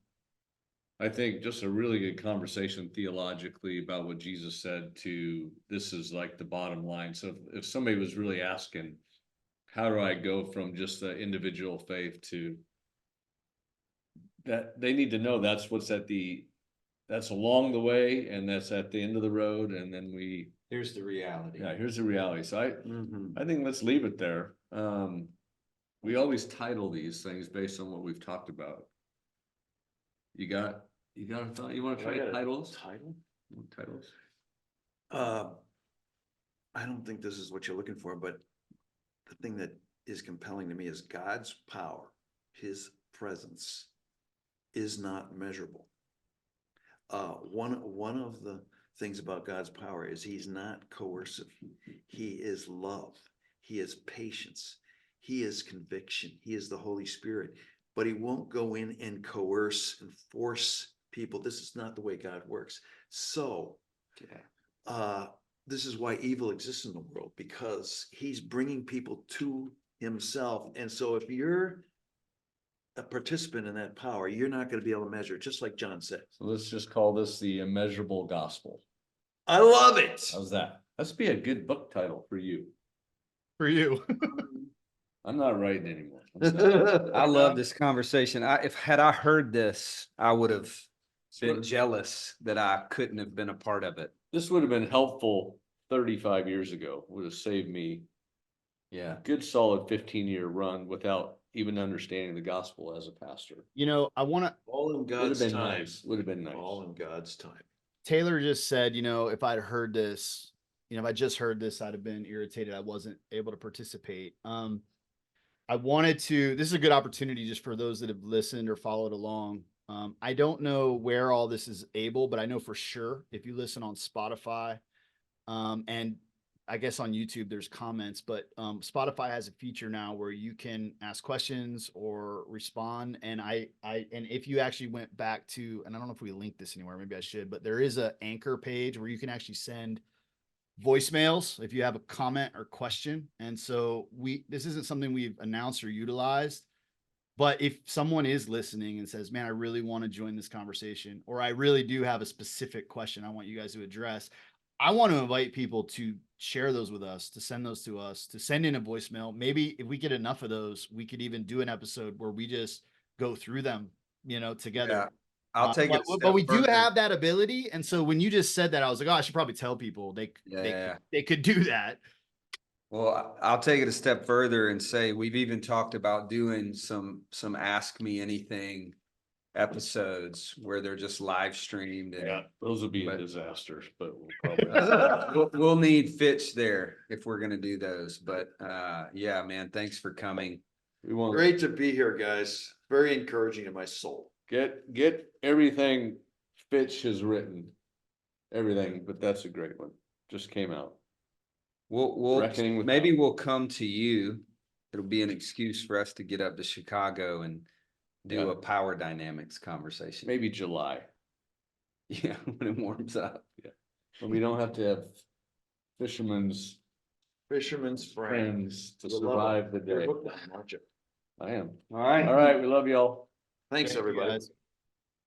I think, just a really good conversation theologically about what Jesus said to this is like the bottom line. So if somebody was really asking, how do I go from just the individual faith to that, they need to know that's what's that's along the way and that's at the end of the road. And then
Here's the reality.
yeah, here's the reality. So
Mhm.
I think let's leave it there. We always title these things based on what we've talked about. You got a thought? You want to
I
try
got a
titles?
Title?
Titles?
I don't think this is what you're looking for, but the thing that is compelling to me is God's power, his presence is not measurable. One of the things about God's power is he's not coercive. He is love. He is patience. He is conviction. He is the Holy Spirit, but he won't go in and coerce and force people. This is not the way God works. So, this is why evil exists in the world, because he's bringing people to himself. And so if you're a participant in that power, you're not going to be able to measure it, just like John said.
So let's just call this the immeasurable gospel.
I love it.
How's that? Let's be a good book title for you.
For you.
I'm not writing anymore. I'm done.
I love this conversation. Had I heard this, I would have been
So
jealous that I couldn't have been a part of it.
this would have been helpful 35 years ago, would have saved me
Yeah.
a good solid 15-year run without even understanding the gospel as a pastor.
You know, I want to,
All in
Would have
God's
been
time.
nice. Would have been nice.
All in God's time.
Taylor just said, you know, if I'd heard this, you know, if I just heard this, I'd have been irritated. I wasn't able to participate. I wanted to, this is a good opportunity just for those that have listened or followed along. I don't know where all this is able, but I know for sure if you listen on Spotify, and I guess on YouTube there's comments, but Spotify has a feature now where you can ask questions or respond. And and if you actually went back to, and I don't know if we linked this anywhere, maybe I should, but there is a Anchor page where you can actually send voicemails if you have a comment or question. And so this isn't something we've announced or utilized, but if someone is listening and says, man, I really want to join this conversation, or I really do have a specific question I want you guys to address, I want to invite people to share those with us, to send those to us, to send in a voicemail. Maybe if we get enough of those, we could even do an episode where we just go through them, you know, together.
Yeah. I'll take it.
But we do have that ability. And so when you just said that, I was like, oh, I should probably tell people they could do that.
Well, I'll take it a step further and say we've even talked about doing some Ask Me Anything episodes where they're just live streamed. And
Yeah, those would be a
but-
disaster, but we'll probably.
we'll need Fitch there if we're gonna do those. But yeah, man, thanks for coming.
We want
Great to be here, guys. Very encouraging to my soul.
get everything Fitch has written, everything, but that's a great one. Just came out.
We'll
Reckoning with
maybe
God.
we'll come to you. It'll be an excuse for us to get up to Chicago and do
Yeah.
a power dynamics conversation.
Maybe July,
Yeah, when it warms up.
when we don't have to have fishermen's
Fisherman's friend.
friends to
You'll love
survive the
You're
day.
hooked on them, aren't you?
I am.
All right.
All right, we love y'all.
Thanks,
Thank you,
everybody.
guys.